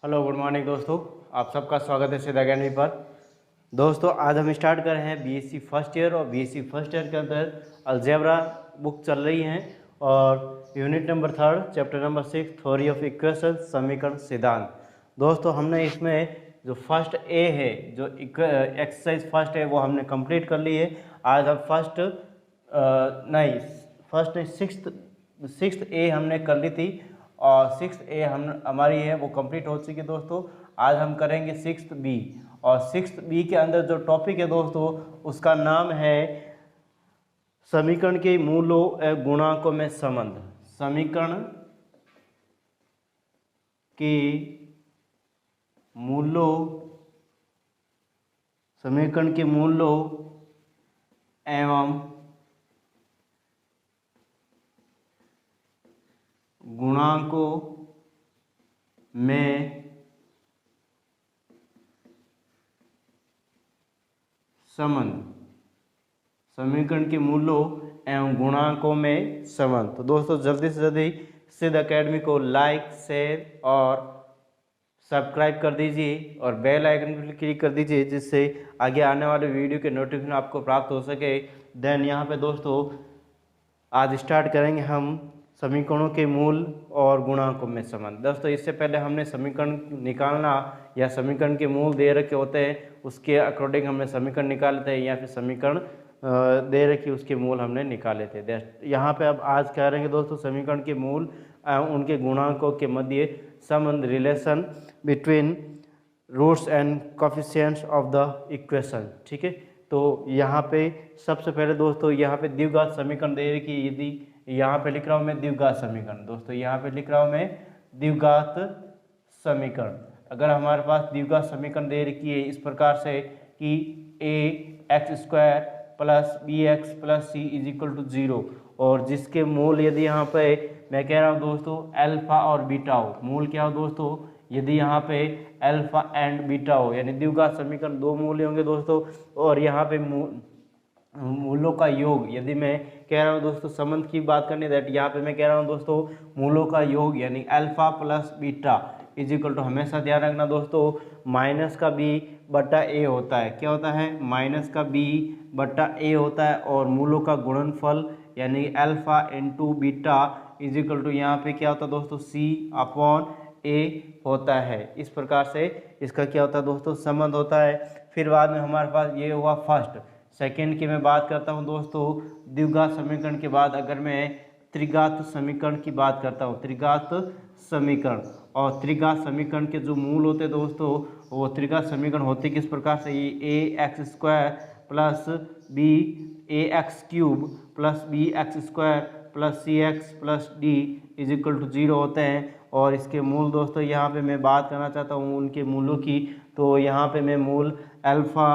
Hello good morning दोस्तों, आप सबका स्वागत है सिद्ध अकेडमी पर। दोस्तों आज हम स्टार्ट कर रहे हैं बीएससी फर्स्ट ईयर और बीएससी फर्स्ट ईयर के अंदर अलजेब्रा बुक चल रही हैं और unit number 3 chapter number 6 theory of equation समीकरण सिद्धांत। दोस्तों हमने इसमें जो फर्स्ट ए है, जो एक्सरसाइज फर्स्ट है, वो हमने कंप्लीट कर ली है। आज हम सिक्स्थ ए हमने कर ली थी और सिक्स्थ ए हमारी है वो कंप्लीट हो चुकी है दोस्तों। आज हम करेंगे सिक्स्थ बी और सिक्स्थ बी के अंदर जो टॉपिक है दोस्तों उसका नाम है समीकरण के मूलों एवं गुणांकों में संबंध। समीकरण के मूलों एवं गुणांकों में संबंध। समीकरण के मूलों एवं गुणांकों में संबंध। तो दोस्तों जल्दी से जल्दी सिद्ध अकेडमी को लाइक, शेयर और सब्सक्राइब कर दीजिए और बेल आइकन पर क्लिक कर दीजिए जिससे आगे आने वाले वीडियो के नोटिफिकेशन आपको प्राप्त हो सके। देन यहाँ पे दोस्तों आज स्टार्ट करेंगे हम समीकरणों के मूल और गुणांकों में संबंध। दोस्तों इससे पहले हमने समीकरण निकालना या समीकरण के मूल दे रखे होते हैं उसके अकॉर्डिंग हमने समीकरण निकाले थे या फिर समीकरण दे रखी उसके मूल हमने निकाले थे। यहाँ पे अब आज कह रहे हैं दोस्तों समीकरण के मूल उनके गुणांकों के मध्य संबंध, relation between roots and coefficients of the equation. ठीक है, तो यहाँ पे सबसे पहले दोस्तों यहाँ पे द्विघात समीकरण दे रखी। यदि यहाँ पे लिख रहा हूँ मैं द्विघात समीकरण, दोस्तों यहाँ पे लिख रहा हूँ मैं द्विघात समीकरण। अगर हमारे पास द्विघात समीकरण दे रखी है इस प्रकार से कि ax² plus bx plus C is equal to 0 और जिसके मूल यदि यहाँ पे मैं कह रहा हूँ दोस्तों अल्फा और बीटा हो। मूल क्या हो दोस्तों, यदि यहाँ पे अल्फा एंड बीटा हो यानी द्विघात समीकरण दो मूल होंगे दोस्तों और यहाँ पे मूलों का योग। यदि मैं कह रहा हूँ दोस्तों संबंध की बात करनी दैट यहाँ पे मैं कह रहा हूँ दोस्तों मूलों का योग यानी alpha plus beta is equal to, हमेशा ध्यान रखना दोस्तों, माइनस का बी बट्टा ए होता है। क्या होता है? माइनस का बी बट्टा ए होता है और मूलों का गुणनफल यानी alpha into beta is equal to यहाँ पे क्या होता है दोस्तों सी अपॉन ए होता है। इस प्रकार से इसका क्या होता है दोस्तों संबंध होता है। फिर बाद में हमारे पास ये हुआ फर्स्ट। सेकेंड की मैं बात करता हूँ दोस्तों द्विघात समीकरण के बाद अगर मैं त्रिघात समीकरण की बात करता हूँ, त्रिघात समीकरण और त्रिघात समीकरण के जो मूल होते हैं दोस्तों वो त्रिघात समीकरण होते किस प्रकार से, ये ax² plus b ax³ plus bx² plus cx plus d is equal to 0 होते हैं। और इसके मूल दोस्तों यहाँ पे मैं बात करना चाहता हूँ उनके मूलों की, तो यहाँ पे मैं मूल अल्फा,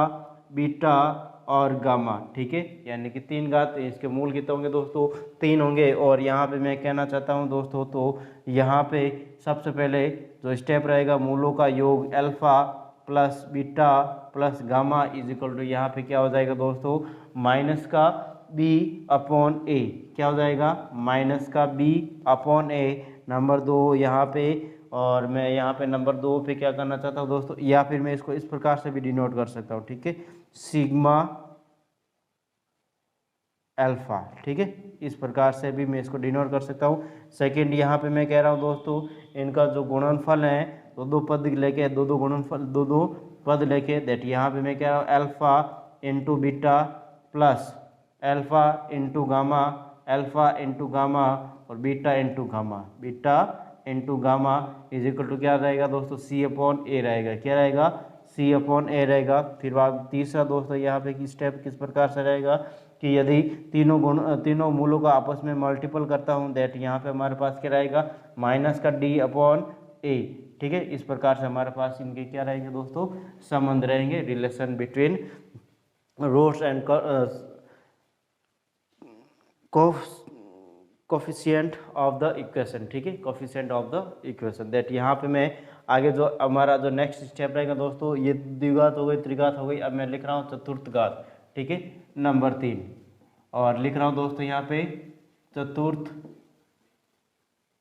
बीटा और गामा, ठीक है, यानी कि तीन घात। इसके मूल कितने होंगे दोस्तों? 3 होंगे। और यहाँ पे मैं कहना चाहता हूँ दोस्तों, तो यहाँ पे सबसे पहले जो स्टेप रहेगा मूलों का योग alpha plus beta plus gamma is equal to यहाँ पे क्या हो जाएगा दोस्तों माइनस का बी अपॉन ए। क्या हो जाएगा? माइनस का बी अपॉन ए नंबर 2 यहाँ पे। और मैं यहाँ पे नंबर 2 पे क्या करना चाहता हूँ दोस्तों, या फिर मैं इसको इस प्रकार से भी डिनोट कर सकता हूँ, ठीक है, सिग्मा अल्फा, ठीक है, इस प्रकार से भी मैं इसको डिनोट कर सकता हूँ। सेकंड यहाँ पे मैं कह रहा हूँ दोस्तों इनका जो गुणनफल है दो पद लेके दो गुणनफल दो पद लेके दैट यहाँ पे मैं कह रहा हूँ alpha into beta plus alpha into gamma, alpha into gamma और beta into gamma, beta into gamma is equal to क्या रहेगा दोस्तों सी अपॉन ए रहेगा। क्या रहेगा? सी अपॉन ए रहेगा। फिर बाद तीसरा दोस्तों यहाँ पे की स्टेप किस प्रकार से रहेगा कि यदि तीनों मूलों का आपस में मल्टीपल करता हूँ दैट यहाँ पे हमारे पास क्या रहेगा माइनस का डी अपॉन ए, ठीक है। इस प्रकार से हमारे पास इनके क्या रहेंगे दोस्तों संबंध रहेंगे, relation between roots and coefficient of the equation, ठीक है, coefficient of the equation that यहाँ पे मैं आगे जो हमारा जो नेक्स्ट स्टेप रहेगा दोस्तों, ये द्विघात हो गई, त्रिघात हो गई, अब मैं लिख रहा हूँ चतुर्थ घात, ठीक है, नंबर 3 और लिख रहा हूँ दोस्तों यहाँ पे चतुर्थ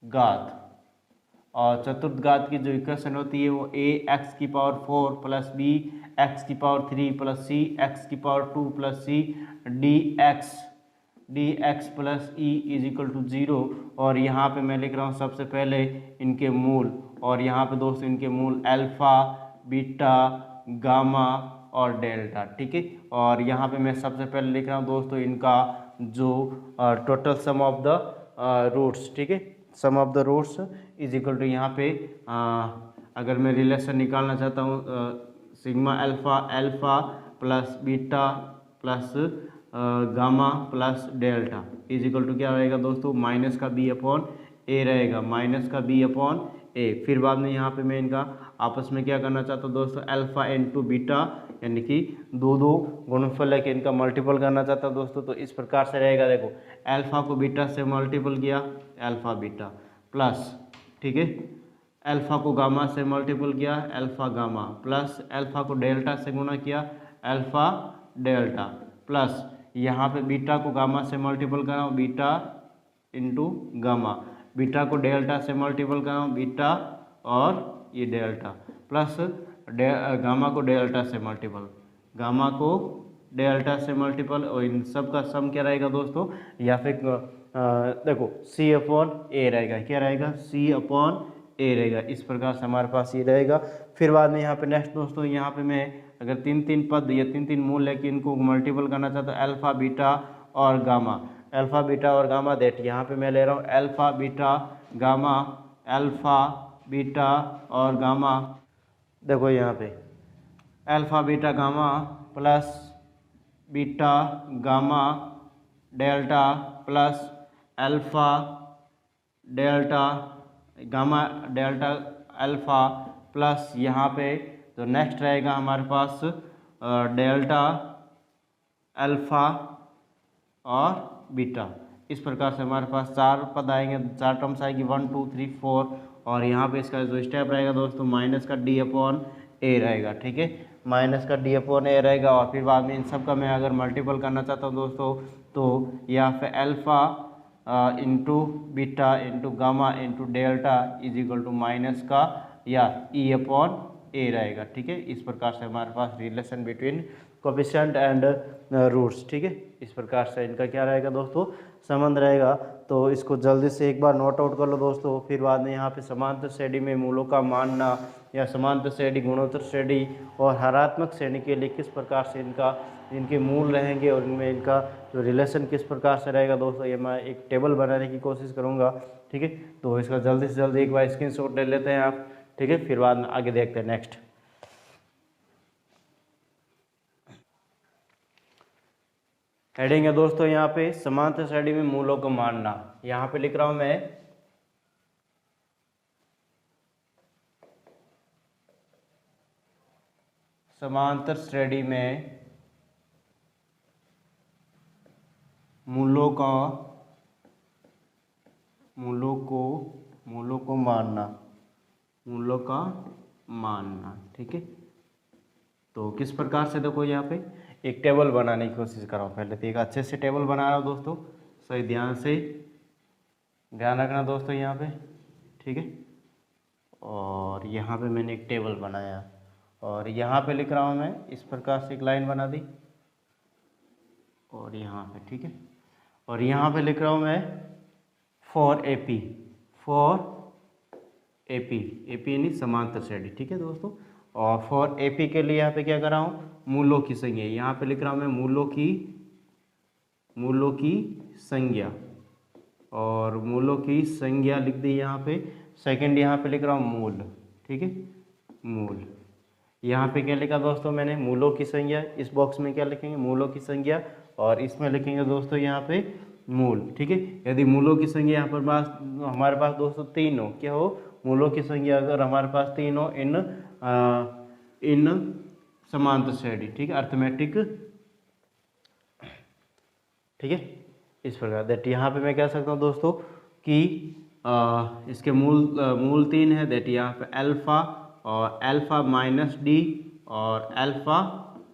घात। और चतुर्थ घात की जो इक्वेशन होती है वो ए एक्स की पावर 4 प्लस बी एक्स की पावर 3 प्लस सी एक्स की power 2 plus c d x plus e is equal to 0। और यहाँ पे मैं लिख रहा हूँ सबसे पहले इनके मूल, और यहाँ पे दोस्तों इनके मूल अल्फा, बीटा, गामा और डेल्टा, ठीक है। और यहाँ पे मैं सबसे पहले लिख रहा हूँ दोस्तों इनका जो total sum of the roots, ठीक है। Sum of the roots is equal to यहाँ पे अगर मैं रिलेशन निकालना चाहता हूँ sigma alpha alpha plus beta plus gamma plus delta is equal to क्या रहेगा दोस्तों, माइनस का बी अपॉन ए रहेगा, माइनस का बी अपॉन ए। फिर बाद में यहाँ पे मैं इनका आपस में क्या करना चाहता हूँ दोस्तों, अल्फा इंटू बीटा, यानी कि दो गुणनफल है कि इनका मल्टीपल करना चाहता हूँ दोस्तों। तो इस प्रकार से रहेगा, देखो अल्फा को बीटा से मल्टीपल किया अल्फा बीटा प्लस, ठीक है, अल्फा को गामा से मल्टीपल किया अल्फा गामा प्लस अल्फा को डेल्टा से गुणा किया अल्फा डेल्टा प्लस यहाँ पे बीटा को गामा से मल्टीपल कराऊँ बीटा इंटू गामा, बीटा को डेल्टा से मल्टीपल कराऊँ बीटा और ये डेल्टा प्लस गामा को डेल्टा से मल्टीपल, गामा को डेल्टा से मल्टीपल, और इन सब का सम क्या रहेगा दोस्तों, या फिर देखो सी अपॉन ए रहेगा, क्या रहेगा सी अपॉन ए रहेगा। इस प्रकार से हमारे पास ये रहेगा। फिर बाद में यहाँ पे नेक्स्ट दोस्तों यहाँ पे मैं अगर तीन पद या तीन मूल है कि इनको मल्टीपल करना चाहता हूँ अल्फा बीटा और गामा, अल्फा बीटा और गामा, दैट यहाँ पे मैं ले रहा हूँ alpha beta gamma, alpha beta और गामा, देखो यहाँ पे alpha beta gamma plus beta gamma delta plus alpha delta gamma delta alpha plus यहाँ पे तो नेक्स्ट रहेगा हमारे पास डेल्टा अल्फा और बीटा। इस प्रकार से हमारे पास चार पद आएंगे, चार टर्म्स आएगी 1 2 3 4, और यहाँ पे इसका जो स्टेप रहेगा दोस्तों माइनस का डी अपॉन ए रहेगा, ठीक है, माइनस का डी अपॉन ए रहेगा। और फिर बाद में इन सब का मैं अगर मल्टीपल करना चाहता हूँ दोस्तों तो यहाँ पे alpha into beta into gamma into delta is equal to minus का या ई अपॉन ए रहेगा, ठीक है। इस प्रकार से हमारे पास relation between coefficient and roots, ठीक है, इस प्रकार से इनका क्या रहेगा दोस्तों संबंध रहेगा। तो इसको जल्दी से एक बार नोट आउट कर लो दोस्तों। फिर बाद में यहाँ पे समांतर श्रेणी में मूलों का मानना या समांतर श्रेणी, गुणोत्तर श्रेणी और हरात्मक श्रेणी के लिए किस प्रकार से इनके मूल रहेंगे और इनमें इनका जो रिलेशन किस प्रकार से रहेगा दोस्तों, ये मैं एक टेबल बनाने की कोशिश करूँगा, ठीक है। तो इसका जल्दी से जल्दी एक बार स्क्रीनशॉट ले लेते हैं आप, ठीक है, फिर बाद में आगे देखते हैं नेक्स्ट। हेडिंग है दोस्तों यहाँ पे समांतर श्रेणी में मूलों को मानना। यहाँ पे लिख रहा हूं मैं समांतर श्रेणी में मूलों को मानना, ठीक है। तो किस प्रकार से, देखो यहाँ पे एक टेबल बनाने की कोशिश कर रहा हूँ। पहले तो एक अच्छे से टेबल बना रहा हूँ दोस्तों, सही ध्यान रखना दोस्तों यहाँ पे, ठीक है। और यहाँ पे मैंने एक टेबल बनाया और यहाँ पे लिख रहा हूँ मैं इस प्रकार से एक लाइन बना दी और यहाँ पे, ठीक है। और यहाँ पे लिख रहा हूँ मैं फॉर एपी यानी समांतर श्रेणी, ठीक है दोस्तों। और फॉर एपी के लिए यहाँ पे क्या कर रहा हूँ, मूलों की संख्या, यहाँ पे लिख रहा हूँ मैं मूलों की संख्या, और मूलों की संख्या लिख दी यहाँ पे। सेकंड यहाँ पे लिख रहा हूँ मूल, ठीक है, मूल। यहाँ पे क्या लिखा दोस्तों मैंने, मूलों की संख्या। इस बॉक्स में क्या लिखेंगे, मूलों की संख्या, और इसमें लिखेंगे दोस्तों यहाँ पे मूल, ठीक है। यदि मूलों की संख्या यहाँ पर हमारे पास दोस्तों 3 हो, क्या हो, मूलों की संख्या अगर हमारे पास 3 हो इन समांतर श्रेणी, ठीक है, अर्थमेटिक, ठीक है। इस प्रकार दैट यहाँ पे मैं कह सकता हूँ दोस्तों कि इसके मूल 3 है, दैट यहाँ पे अल्फा और अल्फा माइनस डी और अल्फा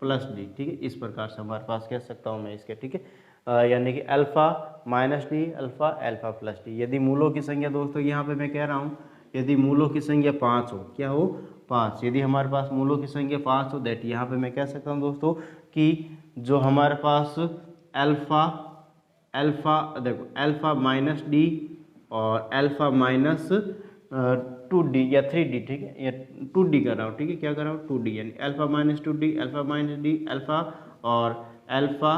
प्लस डी, ठीक है। इस प्रकार से हमारे पास कह सकता हूँ मैं इसके, ठीक है, यानी कि alpha minus D alpha plus D. यदि मूलों की संख्या दोस्तों यहाँ पे मैं कह रहा हूँ, यदि मूलों की संख्या 5 हो, क्या हो 5, यदि हमारे पास मूलों की संख्या 5 हो, दैट यहाँ पे मैं कह सकता हूँ दोस्तों कि जो हमारे पास अल्फ़ा देखो अल्फ़ा माइनस डी और अल्फ़ा माइनस 2D या 3D, ठीक है, या 2D कर रहा हूँ, ठीक है, क्या कर रहा हूँ 2D, यानी alpha minus 2D, alpha minus d, alpha और अल्फ़ा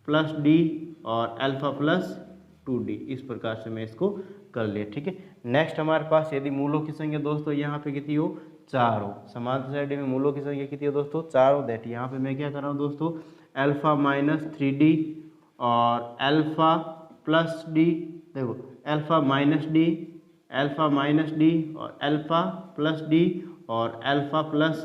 प्लस डी और अल्फ़ा प्लस 2D, इस प्रकार से मैं इसको कर लिया, ठीक है। नेक्स्ट हमारे पास यदि मूलों की संख्या दोस्तों यहाँ पे कितनी हो 4 हो, समांतर श्रेणी में मूलों की संख्या कितनी हो दोस्तों 4 हो, दैट यहाँ पे मैं क्या कर रहा हूँ दोस्तों अल्फ़ा माइनस 3D और अल्फ़ा प्लस डी, देखो alpha minus d, alpha minus D और अल्फ़ा प्लस डी और अल्फ़ा प्लस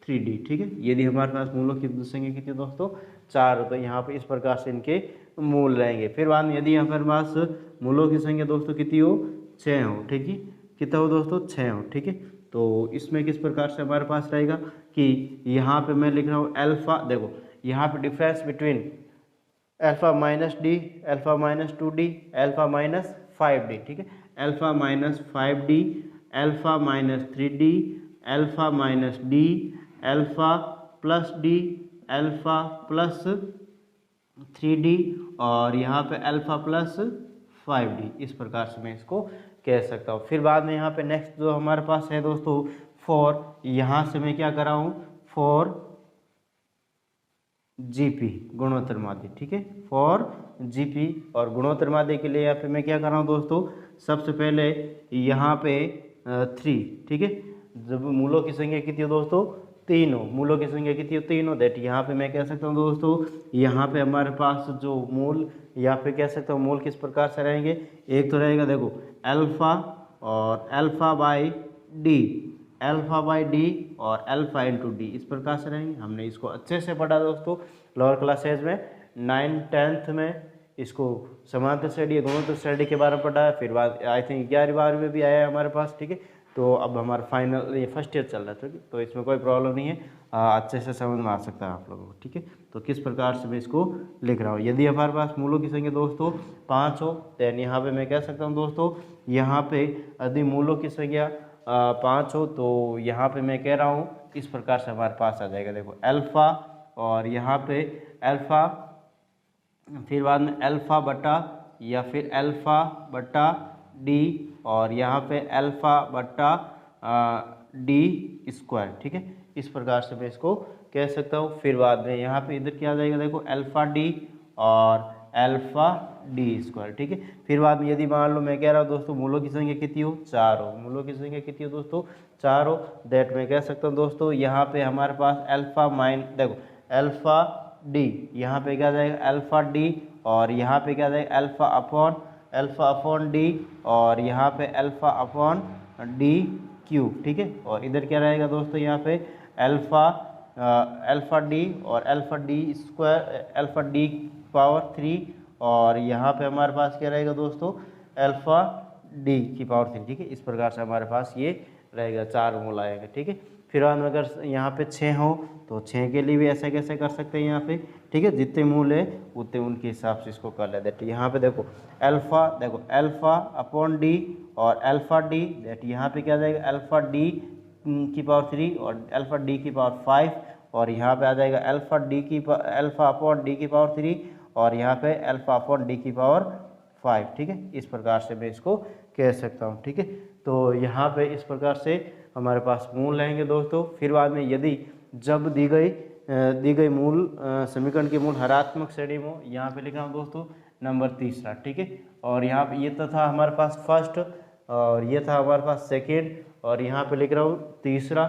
3D, ठीक है। यदि हमारे पास मूलों की संख्या कितनी दोस्तों 4 हो, तो यहाँ पे इस प्रकार से इनके मूल रहेंगे। फिर बाद में यदि हमारे पास मूलों की संख्या दोस्तों कितनी हो 6 हो, ठीक है, कितना हो दोस्तों 6 हो, ठीक है। तो इसमें किस प्रकार से हमारे पास रहेगा कि यहाँ पे मैं लिख रहा हूँ अल्फ़ा, देखो यहाँ पे difference between alpha minus d, alpha minus 2D, alpha minus 5D, ठीक है, alpha minus 5D, alpha minus 3D, alpha minus d, alpha plus D, alpha plus 3D और यहाँ पे अल्फ़ा प्लस 5D, इस प्रकार से मैं इसको कह सकता हूँ। फिर बाद में यहाँ पे नेक्स्ट जो हमारे पास है दोस्तों 4, यहाँ से मैं क्या कर रहा हूँ 4 GP गुणोत्तर माध्य, ठीक है, 4 GP और गुणोत्तर माध्य के लिए यहाँ पे मैं क्या कर रहा हूँ दोस्तों सबसे पहले यहाँ पे 3, ठीक है, जब मूलों की संख्या कितनी हो दोस्तों 3 हो, मूलों की संख्या कितनी हो 3 हो, दैट यहाँ पे मैं कह सकता हूँ दोस्तों यहाँ पे हमारे पास जो मूल यहाँ पे कह सकता हूँ मूल किस प्रकार से रहेंगे, एक तो रहेगा देखो अल्फ़ा और alpha by D, alpha by D और अल्फ़ा इंटू डी, इस प्रकार से रहेंगे। हमने इसको अच्छे से पढ़ा दोस्तों लोअर क्लासेज में, 9th में इसको समांतर श्रेणी गुणोत्तर श्रेणी के बारे में पढ़ा है, फिर बाद आई थिंक 11वीं में भी आया है हमारे पास, ठीक है। तो अब हमारा फाइनल ये फर्स्ट ईयर चल रहा है, ठीक है, तो इसमें कोई प्रॉब्लम नहीं है, अच्छे से समझ में आ सकता है आप लोगों को, ठीक है। तो किस प्रकार से मैं इसको लिख रहा हूँ, यदि हमारे पास मूलों की संख्या दोस्तों 5 हो, दैन यहाँ पे मैं कह सकता हूँ दोस्तों यहाँ पे यदि मूलों की संख्या 5 हो, तो यहाँ पे मैं कह रहा हूँ इस प्रकार से हमारे पास आ जाएगा, देखो अल्फ़ा और यहाँ पे अल्फ़ा, फिर बाद में अल्फ़ा बटा या फिर अल्फ़ा बटा डी और यहाँ पे अल्फ़ा बटा डी स्क्वायर, ठीक है, इस प्रकार से मैं इसको कह सकता हूँ। फिर बाद में यहाँ पे इधर क्या आ जाएगा देखो अल्फ़ा डी और अल्फ़ा डी स्क्वायर, ठीक है। फिर बाद में यदि मान लो मैं कह रहा हूँ दोस्तों मूलों की संख्या कितनी हो 4 हो, मूलों की संख्या कितनी हो दोस्तों 4 हो, दैट मैं कह सकता हूँ दोस्तों यहाँ पे हमारे पास अल्फ़ा देखो अल्फ़ा डी, यहाँ पे क्या जाएगा अल्फ़ा डी और यहाँ पे क्या जाएगा अल्फ़ा अपॉन डी और यहाँ पे अल्फ़ा अपॉन डी क्यूब, ठीक है। और इधर क्या रहेगा दोस्तों यहाँ पे अल्फ़ा डी और alpha D square alpha D power 3 और यहाँ पे हमारे पास क्या रहेगा दोस्तों अल्फ़ा डी की पावर 3, ठीक है, इस प्रकार से हमारे पास ये रहेगा 4 मूल आएगा, ठीक है। फिर बाद में अगर यहाँ पे 6 हो तो 6 के लिए भी ऐसा कैसे कर सकते हैं यहाँ पे, ठीक है, जितने मूल है उतने उनके हिसाब से इसको कर लेते हैं। यहाँ पे देखो अल्फ़ा अपॉन डी और अल्फ़ा डी, दैट यहाँ पे क्या जाएगा अल्फ़ा डी की पावर 3 और अल्फ़ा डी की पावर 5 और यहाँ पे आ जाएगा अल्फ़ा अपॉन डी की पावर 3 और यहाँ पे अल्फ़ा अपॉन डी की पावर 5, ठीक है, इस प्रकार से मैं इसको कह सकता हूँ, ठीक है। तो यहाँ पे इस प्रकार से हमारे पास मूल रहेंगे दोस्तों। फिर बाद में यदि जब दी गई मूल समीकरण के मूल हरात्मक श्रेणी में, यहाँ पे लिखा हूँ दोस्तों नंबर 3, ठीक है, और यहाँ पे ये तो था हमारे पास फर्स्ट और ये था हमारे पास सेकेंड और यहाँ पे लिख रहा हूँ तीसरा,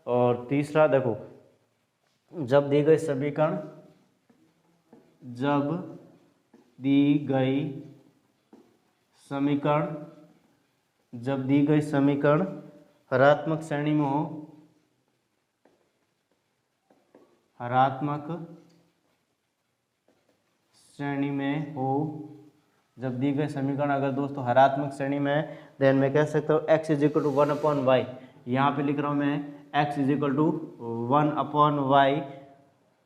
और तीसरा देखो जब दी गई समीकरण हरात्मक श्रेणी में हो, जब दी गई समीकरण अगर दोस्तों हरात्मक श्रेणी में है, देन मैं कह सकता हूँ x is equal to 1/y, यहाँ पे लिख रहा हूँ मैं x is equal to 1/y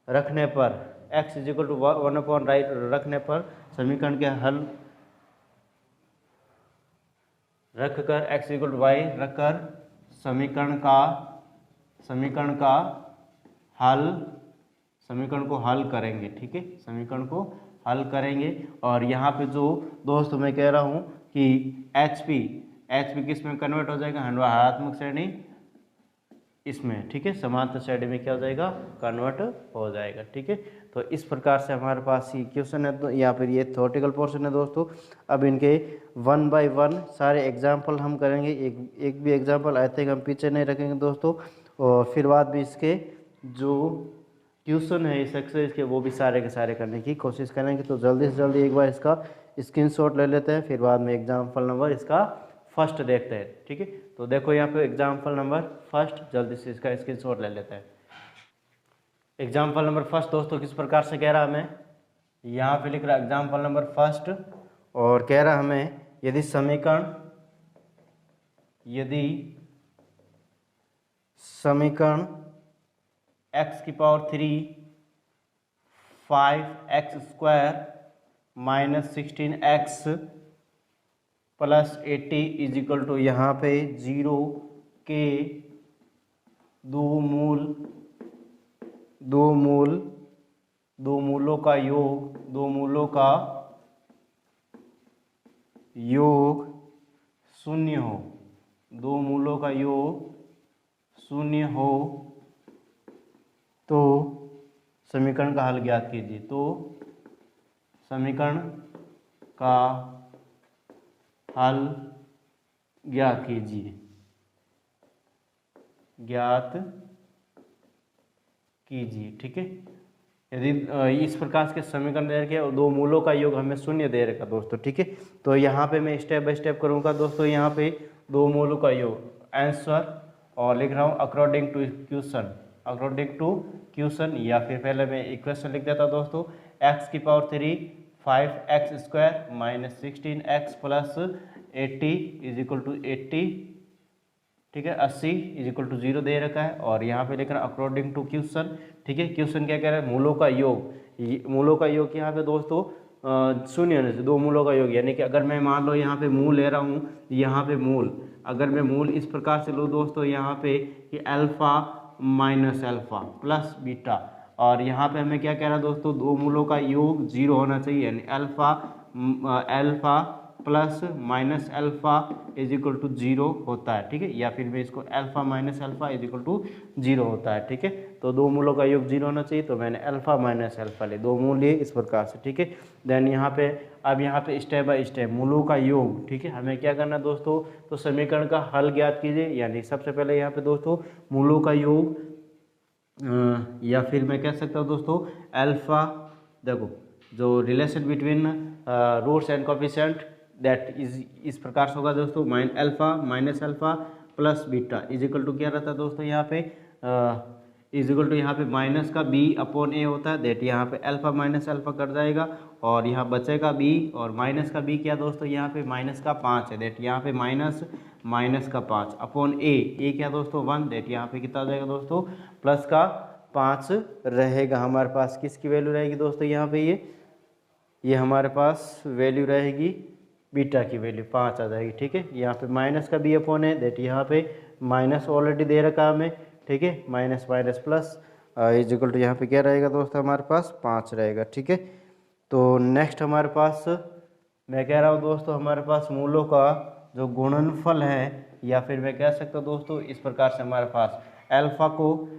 रखने पर, x is equal to 1/y रखने पर समीकरण के हल रखकर x इक्वल टू वाई रखकर समीकरण का हल समीकरण को हल करेंगे। ठीक है, समीकरण को हल करेंगे। और यहाँ पे जो दोस्तों मैं कह रहा हूँ कि एच पी किस में कन्वर्ट हो जाएगा, हरात्मक श्रेणी इसमें। ठीक है, समांतर श्रेणी में क्या हो जाएगा, कन्वर्ट हो जाएगा। ठीक है, तो इस प्रकार से हमारे पास ये क्वेश्चन है, तो या फिर ये थ्योरेटिकल पोर्शन है दोस्तों। अब इनके 1 बाय 1 सारे एग्जाम्पल हम करेंगे। एक भी एग्जाम्पल आई थिंक हम पीछे नहीं रखेंगे दोस्तों। और फिर बाद भी इसके जो क्वेश्चन है इस एक्सरसाइज के वो भी सारे के सारे करने की कोशिश करेंगे। तो जल्दी से जल्दी एक बार इसका स्क्रीनशॉट ले लेते हैं, फिर बाद में एग्जाम्पल नंबर इसका फर्स्ट देखते हैं। ठीक है, तो देखो यहाँ पे एग्जाम्पल नंबर फर्स्ट, जल्दी से इसका स्क्रीनशॉट ले लेते हैं। एग्जाम्पल नंबर फर्स्ट दोस्तों किस प्रकार से कह रहा हमें, यहाँ पे लिख रहा है एग्जाम्पल नंबर फर्स्ट, और कह रहा हमें यदि समीकरण x की power 3 5x square minus 16x plus 80 is equal to यहाँ पे 0 के दो मूलों का योग शून्य हो, दो मूलों का योग शून्य हो तो समीकरण का हल ज्ञात कीजिए। तो समीकरण का हल ज्ञात कीजिए, ठीक है। यदि इस प्रकार के समीकरण दे रखे और दो मूलों का योग हमें शून्य दे रखा दोस्तों। ठीक है, तो यहाँ पे मैं स्टेप बाय स्टेप करूँगा दोस्तों। यहाँ पे दो मूलों का योग आंसर, और लिख रहा हूँ अकॉर्डिंग टू क्वेश्चन, या फिर पहले मैं इक्वेशन लिख देता दोस्तों। x की power 3 5x square minus 16x plus 80 is equal to 80, ठीक है, 80 इज इक्वल टू 0 दे रखा है। और यहाँ पे लिख रहा है अकॉर्डिंग टू क्वेश्चन। ठीक है, क्वेश्चन क्या कह रहा है, मूलों का योग यहाँ पे दोस्तों शून्य होने से दो मूलों का योग, यानी कि अगर मैं मान लो यहाँ पे मूल ले रहा हूँ, यहाँ पे मूल, अगर मैं मूल इस प्रकार से लूँ दोस्तों, यहाँ पे कि alpha minus alpha plus beta, और यहाँ पे हमें क्या कह रहा है दोस्तों, दो मूलों का योग 0 होना चाहिए, यानी alpha plus minus alpha is equal to 0 होता है। ठीक है, या फिर मैं इसको alpha minus alpha is equal to 0 होता है। ठीक है, तो दो मूलों का योग 0 होना चाहिए, तो मैंने अल्फा माइनस अल्फा ले, दो मूल लिए इस प्रकार से। ठीक है, देन यहाँ पे अब यहाँ पे स्टेप बाय स्टेप मूलों का योग। ठीक है, हमें क्या करना है दोस्तों, तो समीकरण का हल ज्ञात कीजिए, यानी सबसे पहले यहाँ पे दोस्तों मूलों का योग, या फिर मैं कह सकता हूँ दोस्तों अल्फा, देखो जो relation between roots and coefficient that is इस प्रकार से होगा दोस्तों, alpha minus alpha plus beta is equal to क्या रहता है दोस्तों, यहाँ पे इज इक्वल टू यहाँ पे माइनस का b अपॉन a होता है, दैट यहाँ पे अल्फा माइनस अल्फा कर जाएगा, और यहाँ बचेगा b, और माइनस का b क्या दोस्तों, यहाँ पे माइनस का 5 है, दैट यहाँ पे माइनस का 5 अपॉन a क्या दोस्तों 1, दैट यहाँ पे कितना आ जाएगा दोस्तों, प्लस का 5 रहेगा। हमारे पास किसकी वैल्यू रहेगी दोस्तों, यहाँ पे ये हमारे पास वैल्यू रहेगी बीटा की वैल्यू 5 आ जाएगी। ठीक है, यहाँ पे माइनस का b अपॉन है, दैट यहाँ पे माइनस ऑलरेडी दे रखा हमें। ठीक है, minus minus plus is equal to यहाँ पे क्या रहेगा दोस्तों, हमारे पास 5 रहेगा। ठीक है, तो नेक्स्ट हमारे पास मैं कह रहा हूँ दोस्तों, हमारे पास मूलों का जो गुणनफल है, या फिर मैं कह सकता हूँ दोस्तों इस प्रकार से, हमारे पास अल्फा को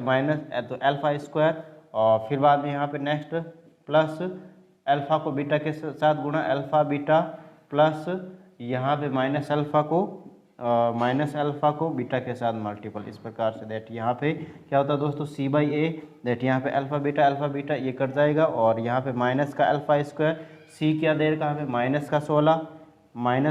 माइनस, तो अल्फा स्क्वायर, और फिर बाद में यहाँ पे नेक्स्ट प्लस अल्फा को बीटा के साथ गुणा, अल्फा बीटा प्लस यहाँ पे माइनस अल्फा को बीटा के साथ मल्टीपल, इस प्रकार से, दैट यहाँ पे क्या होता है दोस्तों c बाई ए, दैट यहाँ पे अल्फा बीटा ये कट जाएगा, और यहाँ पे माइनस का अल्फा स्क्वायर, c क्या देर का हमें माइनस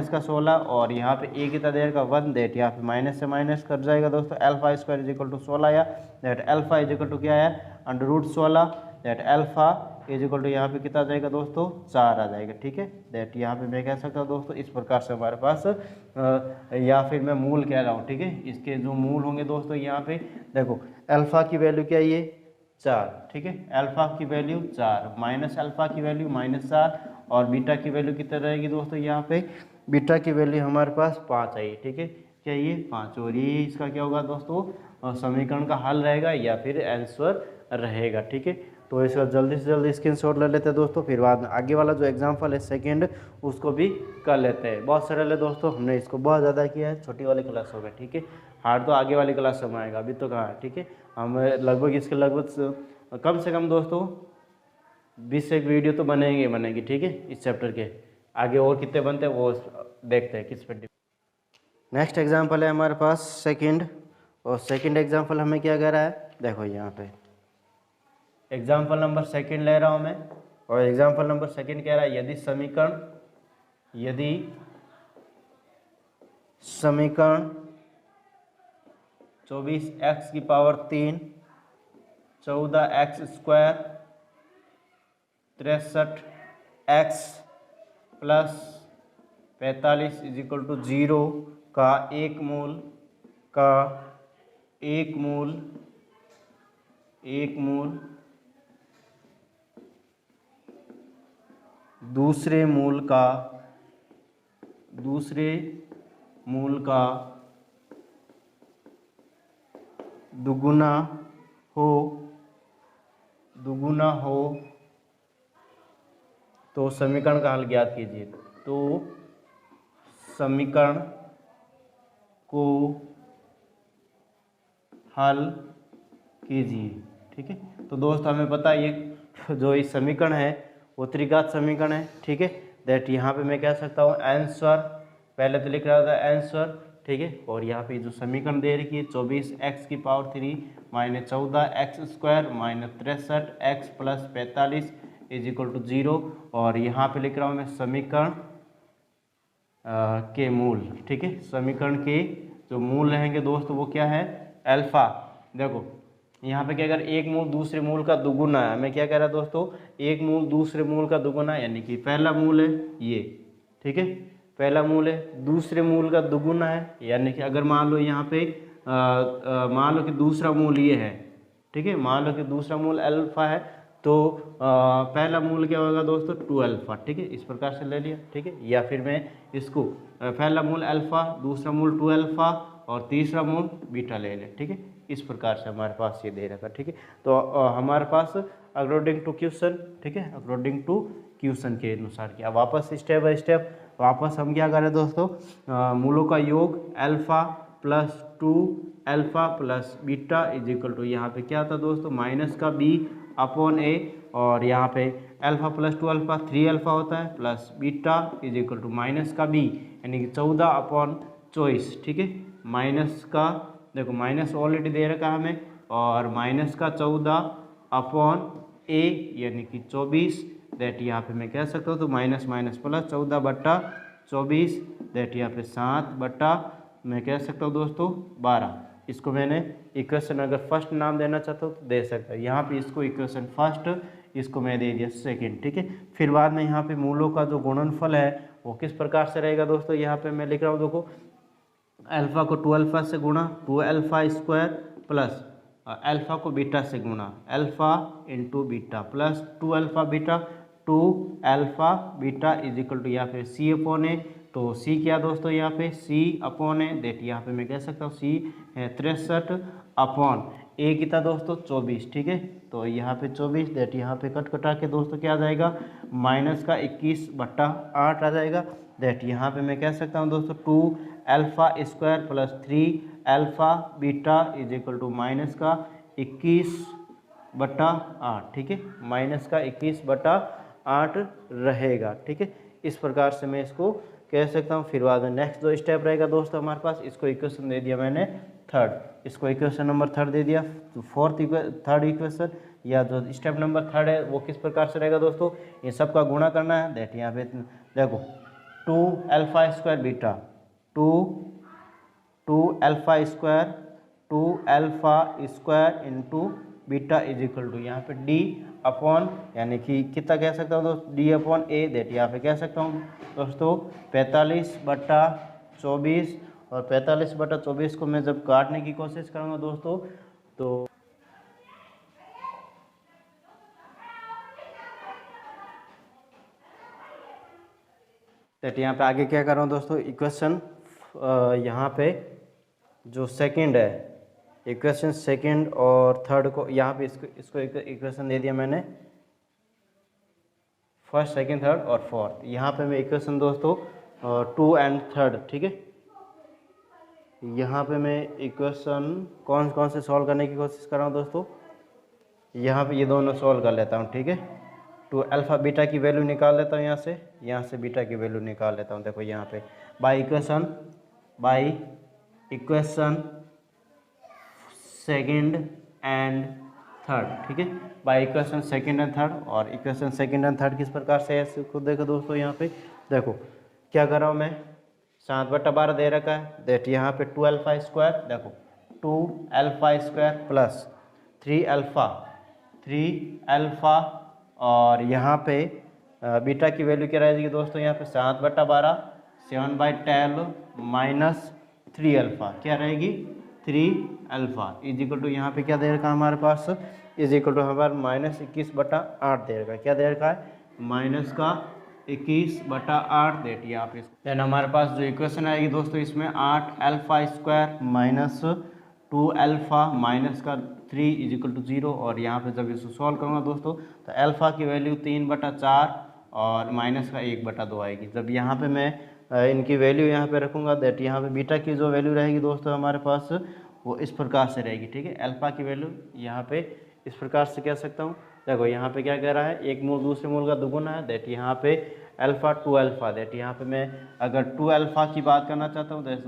का 16, और यहाँ पे a कितना देर का 1, दैट यहाँ पे माइनस से माइनस कट जाएगा दोस्तों, alpha square is equal to 16 आया, that alpha is equal to क्या है under root 16, that alpha is equal to यहाँ पे कितना आ जाएगा दोस्तों 4 आ जाएगा। ठीक है, दैट यहाँ पे मैं कह सकता हूँ दोस्तों इस प्रकार से हमारे पास, या फिर मैं मूल कह रहा हूँ। ठीक है, इसके जो मूल होंगे दोस्तों, यहाँ पे देखो अल्फा की वैल्यू क्या है, ये 4। ठीक है, अल्फा की वैल्यू 4, माइनस अल्फा की वैल्यू -4, और बीटा की वैल्यू कितना रहेगी दोस्तों, यहाँ पे बीटा की वैल्यू हमारे पास 5 आई, ठीक है, क्या ये 5, और ये इसका क्या होगा दोस्तों, समीकरण का हल रहेगा या फिर आंसर रहेगा, ठीक है। तो इसका जल्दी से जल्दी स्क्रीनशॉट ले लेते हैं दोस्तों, फिर बाद में आगे वाला जो एग्जाम्पल है सेकंड उसको भी कर लेते हैं। बहुत सरल है दोस्तों, हमने इसको बहुत ज़्यादा किया है छोटी वाली क्लासों में, ठीक है। हार्ड तो आगे वाली क्लासों में आएगा, अभी तो कहाँ है, ठीक है। हम लगभग इसके लगभग कम से कम दोस्तों 20 से एक वीडियो तो बनेगी, ठीक है, इस चैप्टर के। आगे और कितने बनते हैं वो देखते हैं किस पर। नेक्स्ट एग्जाम्पल है हमारे पास सेकंड, और सेकंड एग्जाम्पल हमें क्या कह रहा है, देखो यहाँ पे एग्जाम्पल नंबर सेकंड ले रहा हूँ मैं, और एग्जाम्पल नंबर सेकंड कह रहा है यदि समीकरण 24x की power 3, 14x square, 63x plus 45 is equal to 0 का एक मूल दूसरे मूल का दुगुना हो तो समीकरण का हल ज्ञात कीजिए। तो समीकरण को हल कीजिए, ठीक है। तो दोस्त हमें पता है ये जो इस समीकरण है वो त्रिघात समीकरण है, ठीक है। दैट यहाँ पे मैं कह सकता हूँ आंसर, पहले तो लिख रहा था आंसर, ठीक है। और यहाँ पे जो समीकरण दे रखी है 24x की power 3 minus 14x square minus 63x plus 45 is equal to 0, और यहाँ पे लिख रहा हूँ मैं समीकरण के मूल, ठीक है। समीकरण के जो मूल रहेंगे दोस्तों वो क्या है, अल्फा। देखो यहाँ पे क्या अगर एक मूल दूसरे मूल का दुगुना है, मैं क्या कह रहा दोस्तों, एक मूल दूसरे मूल का दुगुना, यानी कि पहला मूल है ये, ठीक है, पहला मूल है, दूसरे मूल का दुगुना है, यानी कि अगर मान लो यहाँ पे मान लो कि दूसरा मूल ये है, ठीक है, मान लो कि दूसरा मूल अल्फा है, तो पहला मूल क्या होगा दोस्तों 2 अल्फा, ठीक है, इस प्रकार से ले लिया, ठीक है। या फिर मैं इसको पहला मूल अल्फा, दूसरा मूल 2 अल्फा और तीसरा मूल बीटा ले लें, ठीक है। इस प्रकार से हमारे पास ये दे रखा, ठीक है। तो हमारे पास अकॉर्डिंग टू क्वेश्चन, ठीक है, अकॉर्डिंग टू क्वेश्चन के अनुसार किया। वापस स्टेप बाय स्टेप वापस हम क्या करें दोस्तों, मूलों का योग alpha plus 2 alpha plus beta is equal to, यहाँ पे क्या था दोस्तों माइनस का b अपॉन a, और यहाँ पे अल्फा प्लस 2 अल्फा 3 अल्फा होता है plus beta is equal to minus का b यानी कि 14 अपॉन 24, ठीक है। माइनस का देखो माइनस ऑलरेडी दे रखा है हमें, और माइनस का 14 अपॉन a यानी कि 24, दैट यहाँ पे मैं कह सकता हूँ तो माइनस माइनस प्लस 14 बट्टा 24, दैट यहाँ पे 7 बट्टा मैं कह सकता हूँ दोस्तों 12। इसको मैंने इक्वेशन अगर फर्स्ट नाम देना चाहता हूँ तो दे सकता है, यहाँ पे इसको इक्वेशन फर्स्ट, इसको मैं दे दिया सेकंड, ठीक है। फिर बाद में यहाँ पे मूलों का जो गुणनफल है वो किस प्रकार से रहेगा दोस्तों, यहाँ पे मैं लिख रहा हूँ देखो, अल्फा को 2 अल्फा से गुणा 2 अल्फा स्क्वायर प्लस अल्फा को बीटा से गुणा alpha into beta plus 2 alpha beta 2 alpha beta is equal to यहाँ पे सी अपॉन ए, तो सी क्या दोस्तों यहाँ पे सी अपॉन ए, देट यहाँ पे मैं कह सकता हूँ सी है 63 अपॉन ए कितना दोस्तों 24, ठीक है। तो यहाँ पे 24, देट यहाँ पे कट कटा के दोस्तों क्या आ जाएगा माइनस का 21 बट्टा 8 आ जाएगा, दैट यहाँ पे मैं कह सकता हूँ दोस्तों 2 alpha square plus 3 alpha beta is equal to minus का 21 बट्टा 8, ठीक है, माइनस का 21 बट्टा 8 रहेगा, ठीक है। इस प्रकार से मैं इसको कह सकता हूँ। फिर बाद में नेक्स्ट जो स्टेप रहेगा दोस्तों हमारे पास, इसको इक्वेशन दे दिया मैंने थर्ड, इसको इक्वेशन नंबर थर्ड दे दिया, तो थर्ड इक्वेशन या जो स्टेप नंबर थर्ड है वो किस प्रकार से रहेगा दोस्तों, ये सब का गुणा करना है, दैट यहाँ पे देखो 2 alpha square beta 2 alpha square 2 alpha square into beta is equal to यहाँ पे डी अपॉन, यानी कि कितना कह सकता हूँ दोस्तों डी अपॉन ए, देट यहाँ पे कह सकता हूँ दोस्तों 45 बट्टा 24, और 45 बट्टा 24 को मैं जब काटने की कोशिश करूँगा दोस्तों तो दैट यहाँ पे आगे क्या कर रहा हूँ दोस्तों, इक्वेशन यहाँ पे जो सेकंड है, इक्वेशन सेकंड और थर्ड को यहाँ पे इसको इक्वेशन दे दिया मैंने, फर्स्ट सेकंड थर्ड और फोर्थ। यहाँ पे मैं इक्वेशन दोस्तों 2 एंड थर्ड, ठीक है, यहाँ पे मैं इक्वेशन कौन कौन से सॉल्व करने की कोशिश कर रहा हूँ दोस्तों, यहाँ पे ये दोनों सॉल्व कर लेता हूँ, ठीक है। 2 अल्फ़ा बीटा की वैल्यू निकाल लेता हूँ, यहाँ से बीटा की वैल्यू निकाल लेता हूँ। देखो यहाँ पे by equation second and third, ठीक है, by equation second and third. और इक्वेशन सेकंड एंड थर्ड किस प्रकार से है इसको देखो दोस्तों, यहाँ पे देखो क्या कर रहा हूँ मैं, 7/12 दे रखा है, दैट यहाँ पे 2 अल्फ़ा स्क्वायर, देखो 2 अल्फ़ा स्क्वायर प्लस 3 अल्फ़ा और यहाँ पे बीटा की वैल्यू क्या रहेगी दोस्तों, यहाँ पे 7/12 7/12 माइनस 3 अल्फ़ा क्या रहेगी 3 अल्फ़ा इज इक्वल टू यहाँ पे क्या दे रखा है हमारे पास, इज इक्वल टू हमारे -21/8 दे रखा है। क्या दे रखा है, -21/8 देट यहाँ पे। देन हमारे पास जो इक्वेशन आएगी दोस्तों इसमें 8 alpha square minus 2 alpha minus का 3 इज इक्वल टू 0। और यहाँ पे जब इसको सॉल्व करूँगा दोस्तों तो अल्फ़ा की वैल्यू 3/4 और माइनस का 1/2 आएगी। जब यहाँ पे मैं इनकी वैल्यू यहाँ पे रखूँगा दैट यहाँ पे बीटा की जो वैल्यू रहेगी दोस्तों हमारे पास वो इस प्रकार से रहेगी, ठीक है। अल्फ़ा की वैल्यू यहाँ पे इस प्रकार से कह सकता हूँ, देखो यहाँ पे क्या कह रहा है, एक मूल दूसरे मूल का दुगुना है, दैट यहाँ पे अल्फ़ा 2 अल्फ़ा, दैट यहाँ पे मैं अगर 2 अल्फ़ा की बात करना चाहता हूँ दैट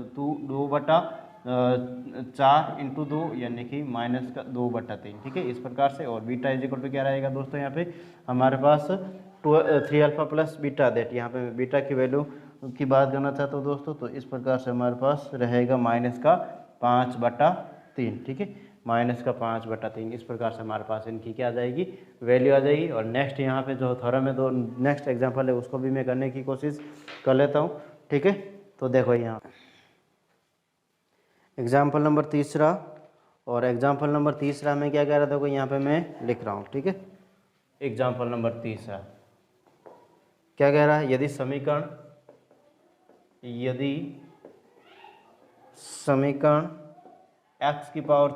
2/4 इंटू 2 यानी कि माइनस का 2/3, ठीक है, इस प्रकार से। और बीटा इज इक्वल टू क्या रहेगा दोस्तों, यहाँ पे हमारे पास 3 अल्फ़ा प्लस बीटा, दैट यहाँ पे मैं बीटा की वैल्यू की बात करना चाहता हूँ दोस्तों, तो इस प्रकार से हमारे पास रहेगा माइनस का 5/3, ठीक है, माइनस का 5/3। इस प्रकार से हमारे पास इनकी क्या आ जाएगी, वैल्यू आ जाएगी। और नेक्स्ट यहाँ पे जो थ्योरम है, दो नेक्स्ट एग्जांपल है उसको भी मैं करने की कोशिश कर लेता हूँ, ठीक है। तो देखो यहाँ एग्जाम्पल नंबर तीसरा, और एग्जाम्पल नंबर तीसरा में क्या कह रहा था, देखो यहाँ पे मैं लिख रहा हूँ, ठीक है। एग्जाम्पल नंबर तीसरा क्या कह रहा है, यदि समीकरण x की पावर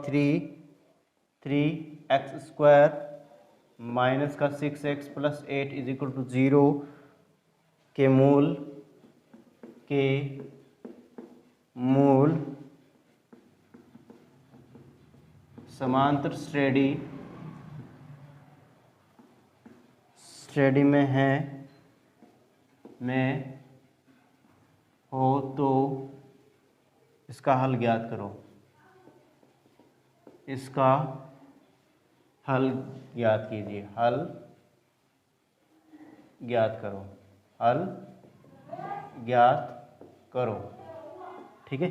3x स्क्वायर माइनस का 6x plus 8 is equal to 0 के मूल समांतर श्रेणी में हो तो इसका हल ज्ञात करो, इसका हल ज्ञात कीजिए, हल ज्ञात करो, ठीक है।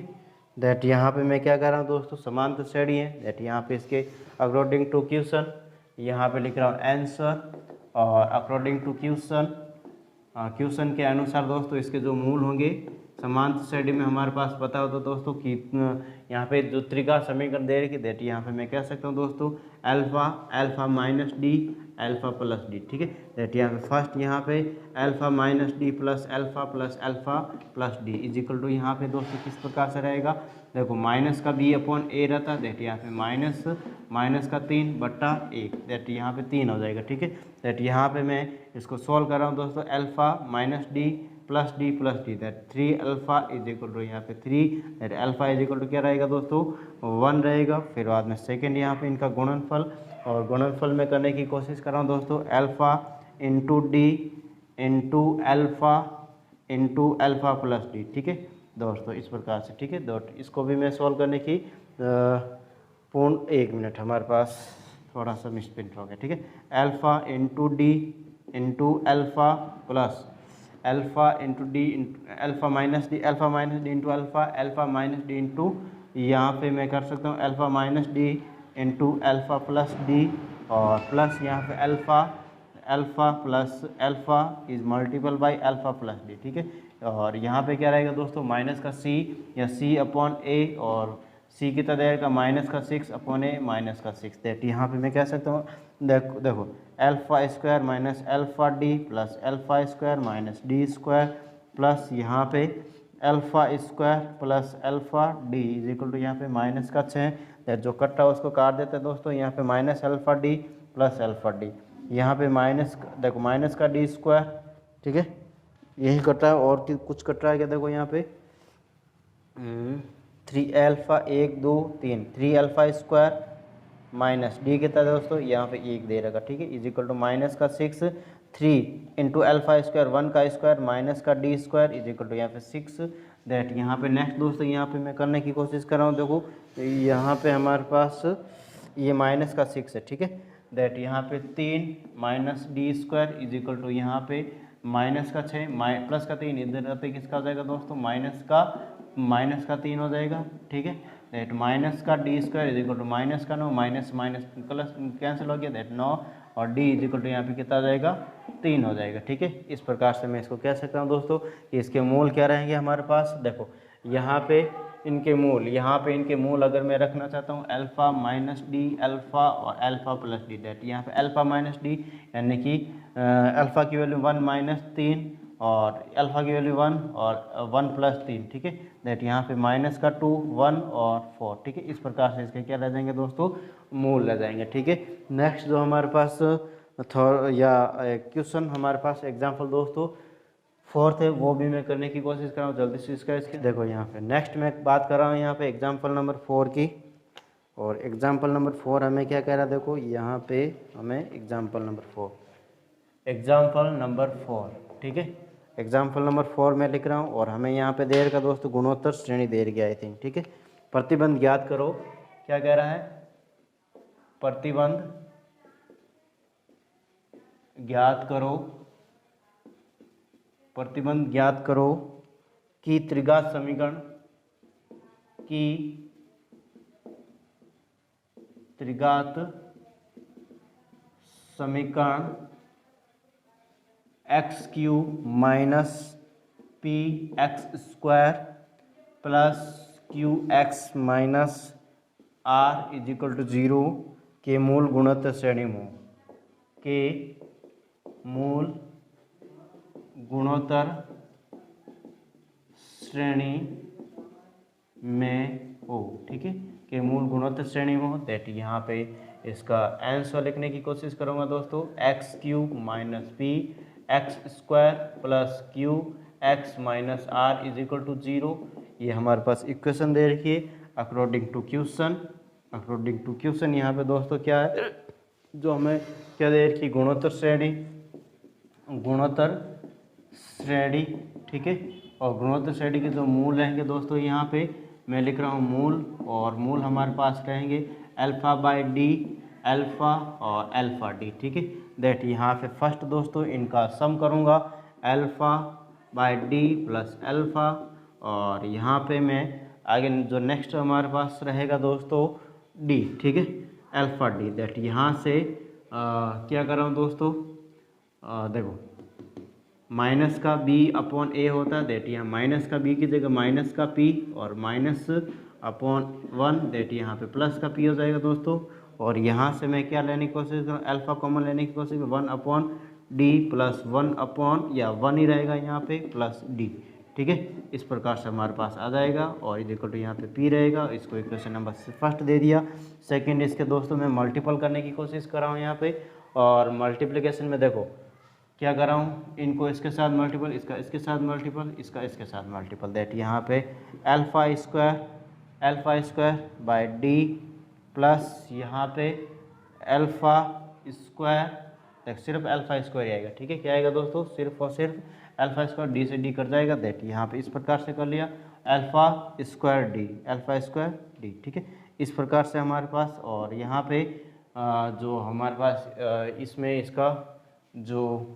दैट यहाँ पे मैं क्या कर रहा हूँ दोस्तों, समांतर श्रेणी है, दैट यहाँ पे इसके अकॉर्डिंग टू क्वेश्चन यहाँ पे लिख रहा हूँ आंसर, और अकॉर्डिंग टू क्वेश्चन के अनुसार दोस्तों इसके जो मूल होंगे समांतर श्रेणी में हमारे पास पता हो तो दोस्तों कि यहाँ पे जो त्रिका समीकरण दे रखी दैट यहाँ पे मैं कह सकता हूँ दोस्तों alpha minus d alpha plus d, ठीक है। दैट यहाँ पे फर्स्ट यहाँ पे alpha minus d plus alpha plus d is equal to यहाँ पे दोस्तों किस प्रकार से रहेगा, देखो माइनस का b/a रहता है, दैट यहाँ पे माइनस का 3/1 दैट यहाँ पे 3 हो जाएगा, ठीक है। दैट यहाँ पे मैं इसको सॉल्व कर रहा हूँ दोस्तों, alpha minus d plus d that 3 alpha is equal to यहाँ पे 3 that alpha is equal to क्या रहेगा दोस्तों 1 रहेगा। फिर बाद में सेकंड यहाँ पे इनका गुणनफल, और गुणनफल में करने की कोशिश कर रहा हूँ दोस्तों, alpha into D into alpha plus d, ठीक है दोस्तों, इस प्रकार से, ठीक है। इसको भी मैं सॉल्व करने की पूर्ण 1 मिनट, हमारे पास थोड़ा सा मिसप्रिंट हो गया, ठीक है। Alpha into D into alpha plus alpha into D alpha minus D into alpha minus D into यहाँ पे मैं कर सकता हूँ alpha minus D into alpha plus D, और प्लस यहाँ पे alpha plus alpha is multiple by alpha plus d, ठीक है। और यहाँ पे क्या रहेगा दोस्तों माइनस का c या c/a, और c की तरह का माइनस का 6/a माइनस का 6 दैट यहाँ पे मैं कह सकता हूँ देखो alpha square minus alpha d plus alpha square minus d square plus यहाँ पे alpha square plus alpha d is equal to यहाँ पे माइनस का 6, जो कट्टा उसको काट देते हैं दोस्तों। यहाँ पे minus alpha d plus alpha D, यहाँ पे माइनस, देखो माइनस का डी स्क्वायर, ठीक है, यही कट रहा है। और कुछ कट रहा है क्या, देखो यहाँ पे 3 alpha 1 2 3, 3 alpha square minus D कितना दोस्तों, यहाँ पे 1 दे रखा, ठीक है, इज इक्वल टू माइनस का 6, 3 इंटू अल्फ़ा स्क्वायर 1 का स्क्वायर माइनस का d square is equal to यहाँ पे 6 दैट। यहाँ पे नेक्स्ट दोस्तों यहाँ पे मैं करने की कोशिश कर रहा हूँ, देखो यहाँ पे हमारे पास ये माइनस का 6 है, ठीक है, दैट यहाँ पे 3 minus d square is equal to यहाँ पे माइनस का 6 प्लस का 3 इधर रहते किसका हो जाएगा दोस्तों, माइनस का 3 हो जाएगा, ठीक है, दैट माइनस का d square is equal to minus का 9, माइनस माइनस प्लस कैंसिल हो गया, दैट 9 और डी इज इक्वल टू यहाँ पे कितना हो जाएगा 3 हो जाएगा, ठीक है। इस प्रकार से मैं इसको कह सकता हूँ दोस्तों कि इसके मूल क्या रहेंगे हमारे पास, देखो यहाँ पे इनके मूल, यहाँ पे इनके मूल अगर मैं रखना चाहता हूँ अल्फ़ा माइनस डी अल्फ़ा और अल्फ़ा प्लस डी, दैट यहाँ पे अल्फ़ा माइनस डी यानी कि अल्फ़ा की वैल्यू 1 माइनस 3 और अल्फ़ा की वैल्यू 1 और 1 प्लस 3, ठीक है, दैट यहाँ पे माइनस का 2 1 और 4, ठीक है। इस प्रकार से इसके क्या रह जाएंगे दोस्तों, मूल रह जाएंगे, ठीक है। नेक्स्ट जो हमारे पास क्वेश्चन हमारे पास एग्जाम्पल दोस्तों 4th है, वो भी मैं करने की कोशिश कर रहा हूँ जल्दी से इसके देखो यहाँ पे नेक्स्ट मैं बात कर रहा हूँ यहाँ पे एग्जाम्पल नंबर 4 की। और एग्जाम्पल नंबर 4 हमें क्या कह रहा है, देखो यहाँ पे हमें एग्जाम्पल नंबर 4, ठीक है, एग्जाम्पल नंबर 4 में लिख रहा हूँ। और हमें यहाँ पे दे रखा दोस्तों गुणोत्तर श्रेणी दे रखी आई थिंक, ठीक है। प्रतिबंध ज्ञात करो, क्या कह रहा है, प्रतिबंध ज्ञात करो कि त्रिघात समीकरण x cube minus p x square plus q x minus r is equal to 0 के मूल गुणोत्तर श्रेणी में हो, ठीक है, के मूल गुणोत्तर श्रेणी में हो, दैट यहाँ पे इसका आंसर लिखने की कोशिश करूँगा दोस्तों, x cube minus p x square plus q x minus r is equal to 0। ये हमारे पास इक्वेशन दे रखी है अकॉर्डिंग टू क्वेश्चन। यहाँ पे दोस्तों क्या है, जो हमें क्या दे रखी, गुणोत्तर श्रेणी, ठीक है। और गुणोत्तर श्रेणी के जो मूल रहेंगे दोस्तों यहाँ पे मैं लिख रहा हूँ मूल, और मूल हमारे पास रहेंगे अल्फ़ा बाई डी अल्फ़ा और अल्फ़ा डी, ठीक है, दैट यहाँ पे फर्स्ट दोस्तों इनका सम करूँगा alpha by D plus alpha, और यहाँ पे मैं आगे जो नेक्स्ट हमारे पास रहेगा दोस्तों डी, ठीक है, अल्फ़ा डी, दैट यहाँ से क्या कर रहा हूँ दोस्तों, देखो माइनस का बी अपॉन ए होता है, दैट यहाँ माइनस का बी की जगह माइनस का पी और माइनस अपॉन 1, दैट यहाँ पे प्लस का पी हो जाएगा दोस्तों। और यहाँ से मैं क्या लेने की कोशिश करूँ, अल्फ़ा कॉमन लेने की कोशिश, 1 अपॉन डी प्लस 1 अपॉन या 1 ही रहेगा यहाँ पे प्लस डी, ठीक है, इस प्रकार से हमारे पास आ जाएगा। और इज इक्वल टू यहाँ पे पी रहेगा, इसको इक्वेशन नंबर फर्स्ट दे दिया। सेकंड इसके दोस्तों मैं मल्टीपल करने की कोशिश कर रहा हूँ यहाँ पे, और मल्टीप्लिकेशन में देखो क्या कर रहा हूँ, इनको इसके साथ मल्टीपल, इसका इसके साथ मल्टीपल, इसका इसके साथ मल्टीपल, दैट यहाँ पे alpha square by D plus यहाँ पे अल्फ़ा स्क्वायर, देख सिर्फ अल्फ़ा स्क्वायर आएगा, ठीक है, क्या आएगा दोस्तों, सिर्फ और सिर्फ अल्फ़ा स्क्वायर, डी से डी कट जाएगा, दैट यहाँ पे इस प्रकार से कर लिया अल्फ़ा स्क्वायर डी, ठीक है, इस प्रकार से हमारे पास। और यहाँ पे जो हमारे पास इसमें इसका जो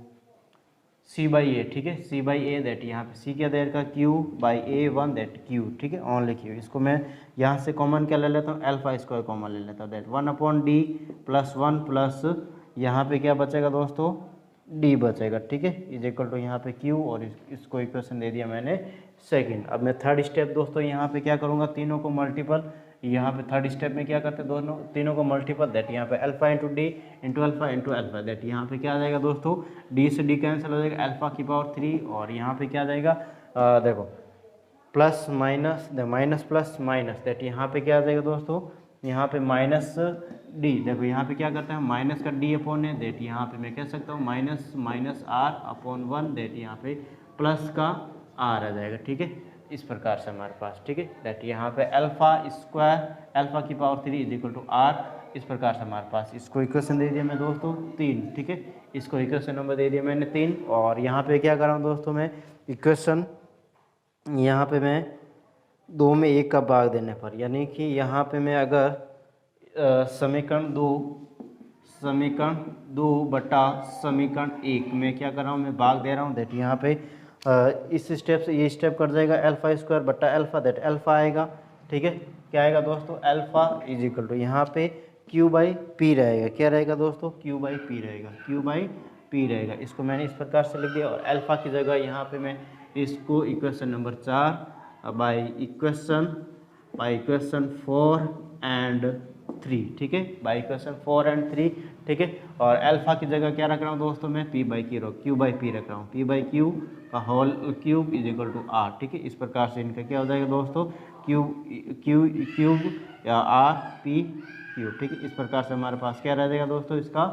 सी बाई ए, ठीक है, सी बाई ए, दैट यहाँ पे सी क्या देर का Q by A 1, that Q, ठीक है, ओनली क्यू। इसको मैं यहाँ से कॉमन क्या ले लेता हूँ, अल्फ़ा स्क्वायर कॉमन ले लेता हूँ, that 1 upon D plus 1 plus यहाँ पे क्या बचेगा दोस्तों, डी बचेगा, ठीक है, इज इक्वल टू यहाँ पे क्यू, और इसको इक्वेशन दे दिया मैंने सेकंड। अब मैं थर्ड स्टेप दोस्तों यहाँ पे क्या करूँगा, तीनों को मल्टीपल यहाँ पे थर्ड स्टेप में क्या करते हैं, दोनों तीनों को मल्टीपल, दैट यहाँ पे alpha into D into alpha, that यहाँ पे क्या आ जाएगा दोस्तों, डी से डी कैंसिल हो जाएगा, अल्फा की पावर 3, और यहाँ पे क्या आ जाएगा, देखो plus minus, minus plus minus, that यहाँ पे क्या आ जाएगा दोस्तों, यहाँ पे माइनस डी, देखो यहाँ पे क्या करता है, माइनस का डी अपॉन है, दैट यहाँ पे मैं कह सकता हूँ minus minus r upon 1, that यहाँ पे प्लस का आर आ जाएगा, ठीक है, इस प्रकार से हमारे पास, ठीक है, दैट यहाँ पे अल्फा स्क्वायर अल्फा की power 3 is equal to r, इस प्रकार से हमारे पास, इसको इक्वेशन दे दिया मैं दोस्तों 3, ठीक है, इसको इक्वेशन नंबर दे दिया मैंने 3, और यहाँ पे क्या कर रहा हूँ दोस्तों, मैं इक्वेशन यहाँ पे मैं 2 में 1 का भाग देने पर, यानी कि यहाँ पे मैं अगर समीकरण 2 बटा समीकरण 1 में क्या कर रहा हूँ, मैं भाग दे रहा हूँ, दैट यहाँ पे इस स्टेप से ये स्टेप कट जाएगा, अल्फा स्क्वायर बटा अल्फा, दैट अल्फा आएगा, ठीक है, क्या आएगा दोस्तों, अल्फा इज इक्वल टू यहाँ पे क्यू बाई पी रहेगा, क्या रहेगा दोस्तों, क्यू बाई पी रहेगा, इसको मैंने इस प्रकार से लिख दिया, और अल्फा की जगह यहाँ पे मैं इसको equation number 4 by equation 4 and 3, ठीक है, बाई इक्वेशन 4 एंड 3, ठीक है, और अल्फा की जगह क्या रख रहा हूँ दोस्तों, मैं p by q by p रख रहा हूँ, पी बाई क्यू का whole cube is equal to r, ठीक है, इस प्रकार से इनका क्या हो जाएगा दोस्तों, क्यूब या आर पी क्यूब, ठीक है, इस प्रकार से हमारे पास क्या रह जाएगा दोस्तों, इसका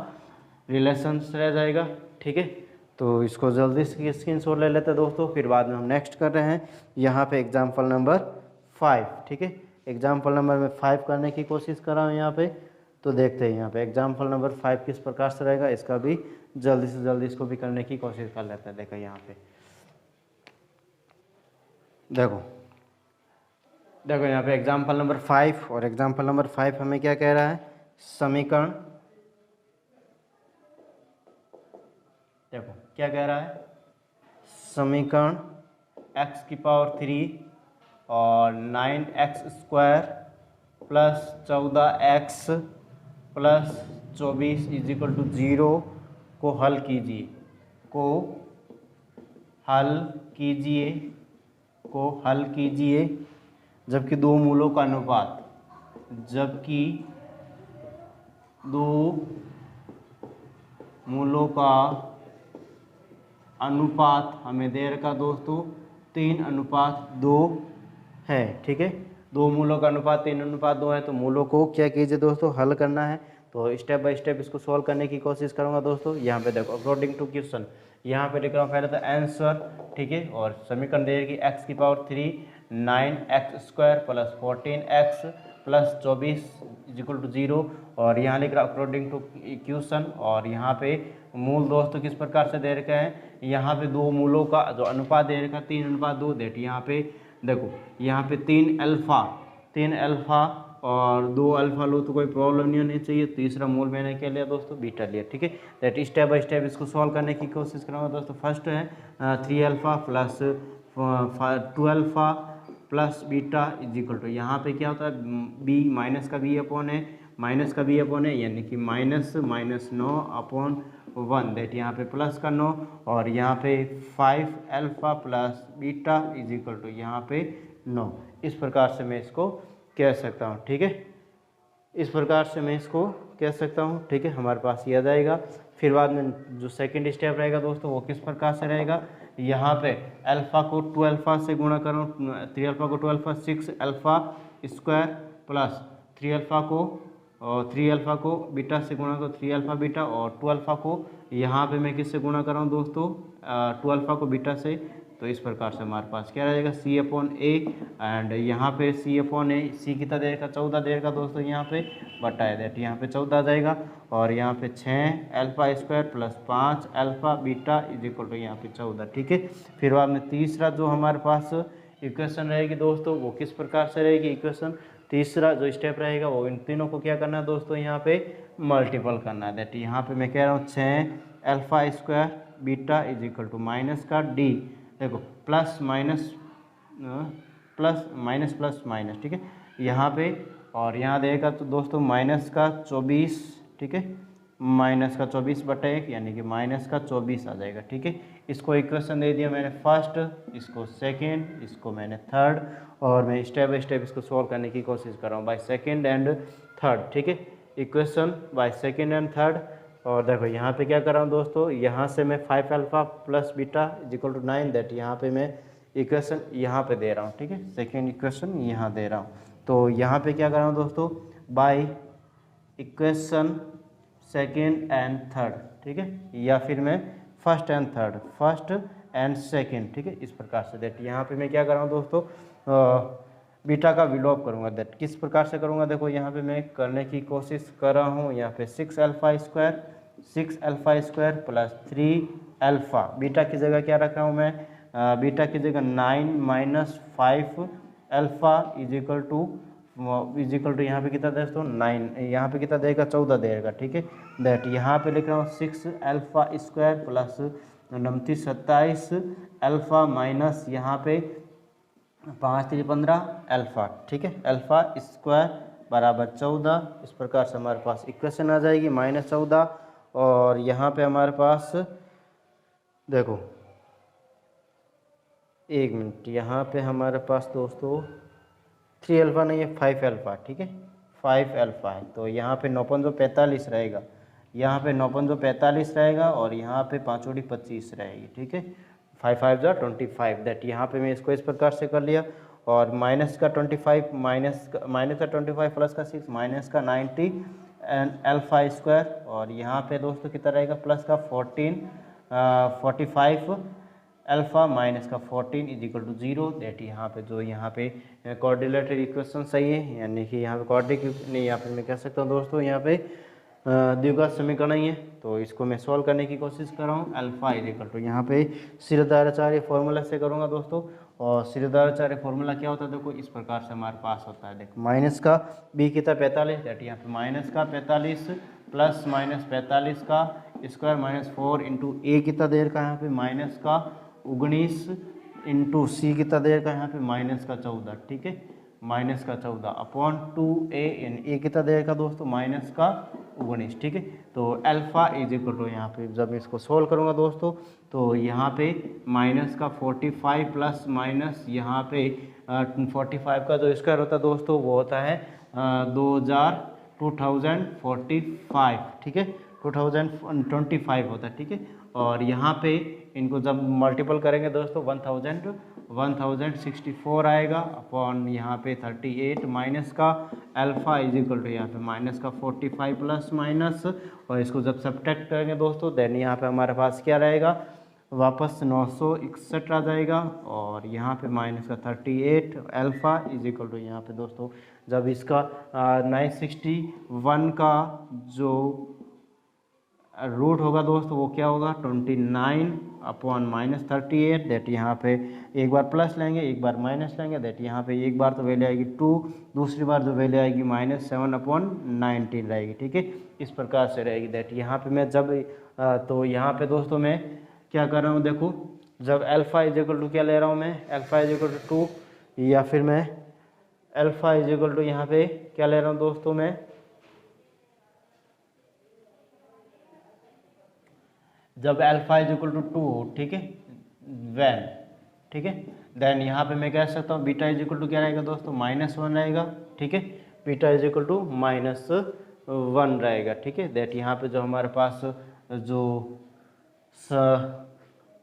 रिलेशंस रह जाएगा, ठीक है, तो इसको जल्दी से स्क्रीनशॉट ले लेते हैं दोस्तों, फिर बाद में हम नेक्स्ट कर रहे हैं यहाँ पे एग्जाम्पल नंबर 5, ठीक है, एग्जाम्पल नंबर में 5 करने की कोशिश कर रहा हूँ यहाँ पे, तो देखते हैं यहाँ पे एग्जाम्पल नंबर 5 किस प्रकार से रहेगा, इसका भी जल्दी से जल्दी इसको भी करने की कोशिश कर लेते हैं। देखो यहाँ पे देखो यहाँ पे एग्जाम्पल नंबर 5, और एग्जाम्पल नंबर 5 हमें क्या कह रहा है, समीकरण, देखो क्या कह रहा है, समीकरण x की पावर 3 और 9x square plus 14x plus 24 is equal to 0 को हल कीजिए, जबकि दो मूलों का अनुपात हमें दे रखा दोस्तों 3:2 है, ठीक है, दो मूलों का अनुपात 3:2 है, तो मूलों को क्या कीजिए दोस्तों, हल करना है, तो स्टेप बाय स्टेप इसको सॉल्व करने की कोशिश करूंगा दोस्तों। यहाँ पे देखो अकॉर्डिंग टू क्वेश्चन, यहाँ पे लिख रहा हूँ पहले तो आंसर, ठीक है, और समीकरण देगी x की power 3 9x square plus 14x plus 24 is equal to 0, और यहाँ लिख रहा हूँ अकॉर्डिंग टू क्वेश्चन, और यहाँ पे मूल दोस्तों किस प्रकार से दे रखे हैं, यहाँ पे दो मूलों का जो अनुपात दे रखा 3:2, देट यहाँ पे देखो यहाँ पे 3 अल्फा और 2 अल्फा लो तो कोई प्रॉब्लम नहीं होनी चाहिए, तीसरा मूल मैंने क्या लिया दोस्तों, बीटा लिया, ठीक है, दैट स्टेप बाय स्टेप इसको सॉल्व करने की कोशिश करूँगा दोस्तों। फर्स्ट है 3 alpha plus 2 alpha plus beta is equal to, यहाँ पे क्या होता है, बी माइनस का बी अपॉन है, यानी कि माइनस 9/1, दैट यहाँ पे प्लस का 9, और यहाँ पे 5 alpha plus beta is equal to यहाँ पे 9, इस प्रकार से मैं इसको कह सकता हूँ, ठीक है, इस प्रकार से मैं इसको कह सकता हूँ, ठीक है, हमारे पास ये आ जाएगा। फिर बाद में जो सेकंड स्टेप रहेगा दोस्तों वो किस प्रकार से रहेगा, यहाँ पे अल्फा को 2 अल्फा से गुणा करो, 3 अल्फा को 2 alpha 6 alpha square plus 3 alpha को बीटा से गुणा करो 3 अल्फा बीटा, और 2 अल्फा को यहाँ पे मैं किससे गुणा कर रहा हूँ दोस्तों, 2 अल्फा को बीटा से, तो इस प्रकार से हमारे पास क्या रहेगा C/A, एंड यहाँ पे C/A सी कितना देगा 14 देगा दोस्तों, यहाँ पे बटा है, दैट यहाँ पे 14 आ जाएगा, और यहाँ पे 6 alpha square plus 5 alpha beta is equal to यहाँ पे 14, ठीक है। फिर बाद में तीसरा जो हमारे पास इक्वेशन रहेगी दोस्तों वो किस प्रकार से रहेगी, इक्वेशन तीसरा जो स्टेप रहेगा वो इन तीनों को क्या करना है दोस्तों, यहाँ पे मल्टीपल करना है, दैट यहाँ पे मैं कह रहा हूँ 6 alpha square beta is equal to minus का डी, देखो प्लस माइनस, ठीक है, यहाँ पे, और यहाँ देगा तो दोस्तों माइनस का 24, ठीक है, -24/1 यानी कि -24 आ जाएगा। ठीक है, इसको इक्वेशन दे दिया मैंने फर्स्ट, इसको सेकंड, इसको मैंने थर्ड, और मैं स्टेप बाय स्टेप इसको सॉल्व करने की कोशिश कर रहा हूँ बाय सेकंड एंड थर्ड। ठीक है, equation by second and third. और देखो यहाँ पे क्या कर रहा हूँ दोस्तों, यहाँ से मैं 5 alpha plus beta equal to 9, that यहाँ पे मैं इक्वेशन यहाँ पे दे रहा हूँ। ठीक है, सेकेंड इक्वेशन यहाँ दे रहा हूँ। तो यहाँ पे क्या कर रहा हूँ दोस्तों, by equation second and third. ठीक है, या फिर मैं first and third, first and second. ठीक है, इस प्रकार से दैट यहाँ पे मैं क्या कर रहा हूँ दोस्तों, बीटा का विलोप करूँगा। दैट किस प्रकार से करूँगा, देखो यहाँ पे मैं करने की कोशिश कर रहा हूँ। यहाँ पे 6 alpha square plus 3 alpha, beta की जगह क्या रख रहा हूँ मैं, बीटा की जगह 9 - 5 अल्फा इज इक्वल टू यहाँ पे कितना दोस्तों 9, यहाँ पे कितना देगा 14 देगा। ठीक है, दैट यहाँ पे लिख रहा हूँ 6 alpha square plus 27 alpha minus यहाँ पे 5 3 15 अल्फा। ठीक है, अल्फा स्क्वायर बराबर 14। इस प्रकार से हमारे पास इक्वेशन आ जाएगी -14। और यहाँ पे हमारे पास देखो, एक मिनट, यहाँ पे हमारे पास दोस्तों 3 अल्फा नहीं है, 5 अल्फा। ठीक है, 5 अल्फा है, तो यहाँ पे 9 × 45 रहेगा, यहाँ पे 9 × 45 रहेगा, और यहाँ पे 5 × 25 रहेगी। ठीक है, 5 5 × 25, दैट यहाँ पे मैं इसको इस प्रकार से कर लिया। और माइनस का 25 माइनस का 25 प्लस का 6 माइनस का 90 एंड अल्फा स्क्वायर, और यहाँ पे दोस्तों कितना रहेगा प्लस का 45 अल्फा माइनस का 14 इज इक्वल टू 0। दैट यहाँ पे जो यहाँ पे कोऑर्डिनेटेड इक्वेशन सही है, यानी कि यहाँ पे कोऑर्डिनेट नहीं, यहाँ पे मैं कह सकता हूँ दोस्तों यहाँ पे द्विघात समीकरण ही है। तो इसको मैं सॉल्व करने की कोशिश कर रहा हूँ। अल्फा इज इक्वल टू यहाँ पे सीधाचार्य फॉर्मूला से करूँगा दोस्तों। और सीधाचार्य फॉर्मूला क्या होता है, देखो इस प्रकार से हमारे पास होता है। देखो माइनस का बी कितना 45, दैट यहाँ पे माइनस का 45 प्लस माइनस 45 का स्क्वायर माइनस 4 इंटू ए कितना देर का यहाँ पे माइनस का 19 इंटू सी कितना देर का यहाँ पे माइनस का 14। ठीक है, माइनस का 14 अपॉन 2a इन ए कितना देर का दोस्तों माइनस का 19। ठीक है, तो अल्फा इज इक्वल टू यहाँ पे जब इसको सोल्व करूँगा दोस्तों, तो यहाँ पे माइनस का 45 प्लस माइनस यहाँ पे 45 का जो स्क्वायर होता है दोस्तों वो होता है 2045। ठीक है, 2025 होता है। ठीक है, और यहाँ पे इनको जब मल्टीपल करेंगे दोस्तों 1064 आएगा अपॉन यहाँ पे 38 माइनस का अल्फा इज इक्वल टू यहाँ पे माइनस का 45 प्लस माइनस, और इसको जब सब्ट्रैक्ट करेंगे दोस्तों देन यहाँ पे हमारे पास क्या रहेगा, वापस 961 आ जाएगा। और यहाँ पे माइनस का 38 अल्फा इज इक्वल टू यहाँ पे दोस्तों जब इसका 961 का जो रूट होगा दोस्तों वो क्या होगा 29 अपॉन माइनस 38। दैट यहाँ पे एक बार प्लस लेंगे एक बार माइनस लेंगे, दैट यहाँ पे एक बार तो वैल्यू आएगी 2, दूसरी बार जो वैल्यू आएगी -7 अपॉन 19 रहेगी। ठीक है, इस प्रकार से रहेगी। दैट यहाँ पे मैं जब तो यहाँ पे दोस्तों मैं क्या कर रहा हूँ, देखो जब अल्फा इज इक्वल टू क्या ले रहा हूँ मैं, अल्फा इज इक्वल टू 2, या फिर मैं अल्फा इज इक्वल टू यहाँ पे क्या ले रहा हूँ दोस्तों मैं, जब अल्फा इज इक्वल टू 2, ठीक है वैन, ठीक है देन यहाँ पे मैं कह सकता हूँ बीटा इज इक्वल टू क्या रहेगा दोस्तों -1 रहेगा। ठीक है, बीटा इज इक्वल टू -1 रहेगा। ठीक है, दैट यहाँ पे जो हमारे पास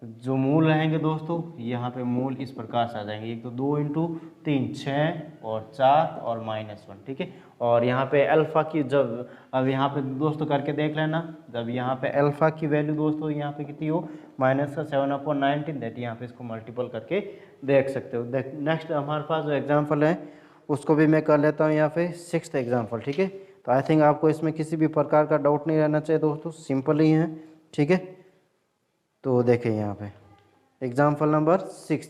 जो मूल रहेंगे दोस्तों यहाँ पे मूल इस प्रकार से आ जाएंगे, एक तो 2 × 3 6 और 4 और -1। ठीक है, और यहाँ पे अल्फा की जब अब यहाँ पे दोस्तों करके देख लेना, जब यहाँ पे अल्फा की वैल्यू दोस्तों यहाँ पे कितनी हो -7 अपॉन 19, दैट यहाँ पे इसको मल्टीपल करके देख सकते हो। नेक्स्ट हमारे पास जो एग्जाम्पल है उसको भी मैं कर लेता हूँ यहाँ पे 6th एग्जाम्पल। ठीक है, तो आई थिंक आपको इसमें किसी भी प्रकार का डाउट नहीं रहना चाहिए दोस्तों, सिंपल ही है। ठीक है, तो देखें यहाँ पे एग्जाम्पल नंबर 6।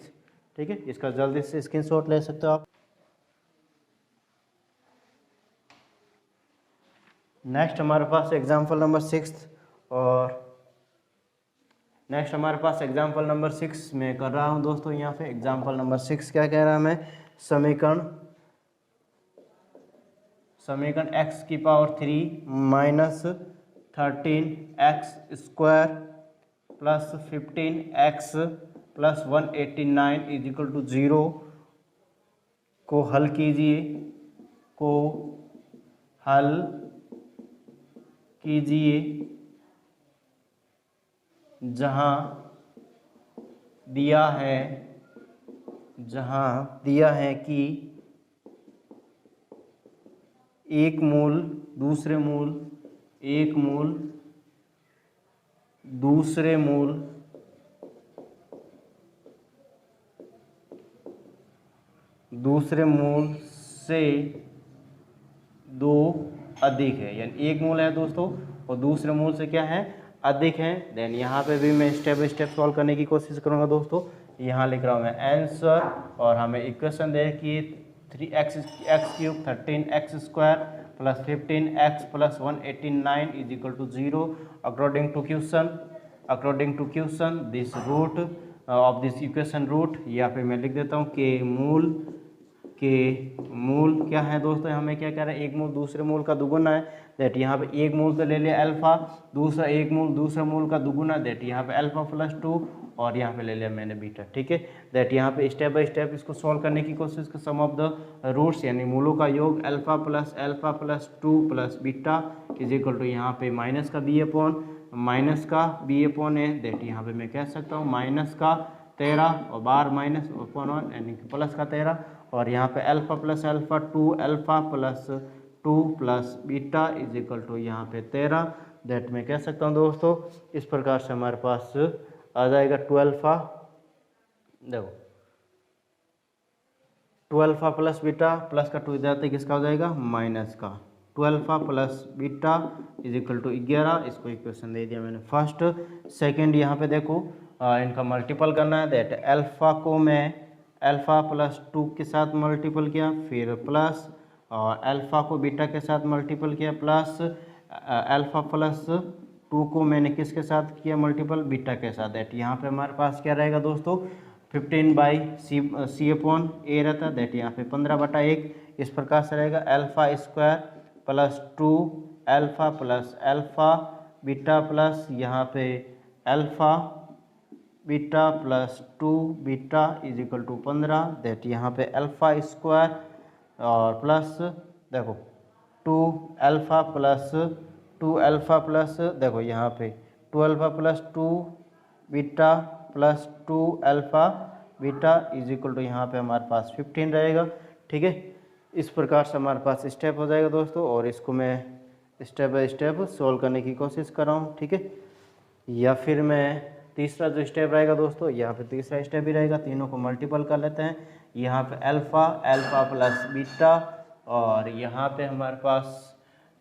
ठीक है, इसका जल्दी से स्क्रीनशॉट ले सकते हो आप। नेक्स्ट हमारे पास एग्जाम्पल नंबर 6, और नेक्स्ट हमारे पास एग्जाम्पल नंबर 6 मैं कर रहा हूँ दोस्तों। यहाँ पे एग्जाम्पल नंबर 6 क्या कह रहा है, मैं समीकरण x की power 3 - 13x² plus 15x plus 189 is equal to 0 को हल कीजिए, जहाँ दिया है कि एक मूल दूसरे मूल से 2 अधिक है, यानी एक मूल है दोस्तों और दूसरे मूल से क्या है, अधिक है। देन यहाँ पे भी मैं स्टेप बाय स्टेप सॉल्व करने की कोशिश करूँगा दोस्तों। यहाँ लिख रहा हूँ मैं आंसर, और हमें इक्वेशन दे कि 3x³ 13x² plus 15x plus 189 is equal to 0 according to question this root of this equation root, या फिर मैं लिख देता हूँ के मूल क्या है दोस्तों, हमें क्या कह रहा है, एक मूल दूसरे मूल का दुगुना है। दैट यहाँ पे एक मूल तो ले लिया अल्फा, दूसरा एक मूल दूसरे मूल का दुगुना, दैट यहाँ पे अल्फा प्लस 2, और यहाँ पे ले लिया मैंने बीटा। ठीक है, दैट यहाँ पे स्टेप बाय स्टेप इसको सॉल्व करने की कोशिश कर। सम ऑफ द रूट्स यानी मूलों का योग alpha plus 2 plus beta is equal to यहाँ पे माइनस का बी अपॉन ए, दैट यहाँ पे मैं कह सकता हूँ माइनस का 13 और बार माइनस अपॉन 1 यानी कि प्लस का 13, और यहाँ पे alpha plus 2 plus beta is equal to यहाँ पे 13, दैट मैं कह सकता हूँ दोस्तों इस प्रकार से हमारे पास आ जाएगा 12α। देखो 12α प्लस बीटा प्लस का 2 इधर किसका हो जाएगा, माइनस का। 12α plus beta is equal to 11, इसको इक्वेशन दे दिया मैंने फर्स्ट। सेकंड यहाँ पे देखो इनका मल्टीपल करना है, दैट अल्फा को मैं अल्फा प्लस 2 के साथ मल्टीपल किया, फिर प्लस और अल्फा को बीटा के साथ मल्टीपल किया, प्लस अल्फा प्लस 2 को मैंने किसके साथ किया मल्टीपल, बीटा के साथ। दैट यहाँ पे हमारे पास क्या रहेगा दोस्तों 15/c अपॉन ए रहता है, दैट यहाँ पे 15/1 इस प्रकार से रहेगा। Alpha square plus 2 alpha plus alpha beta plus यहाँ पे alpha beta plus 2 beta is equal to 15, that यहाँ पे अल्फा स्क्वायर और प्लस देखो 2 अल्फा प्लस देखो यहाँ पे 2 alpha plus 2 beta plus 2 alpha beta is equal to यहाँ पे हमारे पास 15 रहेगा। ठीक है, इस प्रकार से हमारे पास स्टेप हो जाएगा दोस्तों, और इसको मैं स्टेप बाय स्टेप सोल्व करने की कोशिश कर रहा हूँ। ठीक है, या फिर मैं तीसरा जो स्टेप रहेगा दोस्तों, यहाँ पे तीसरा स्टेप भी रहेगा, तीनों को मल्टीपल कर लेते हैं। यहाँ पे अल्फा प्लस बीटा, और यहाँ पे हमारे पास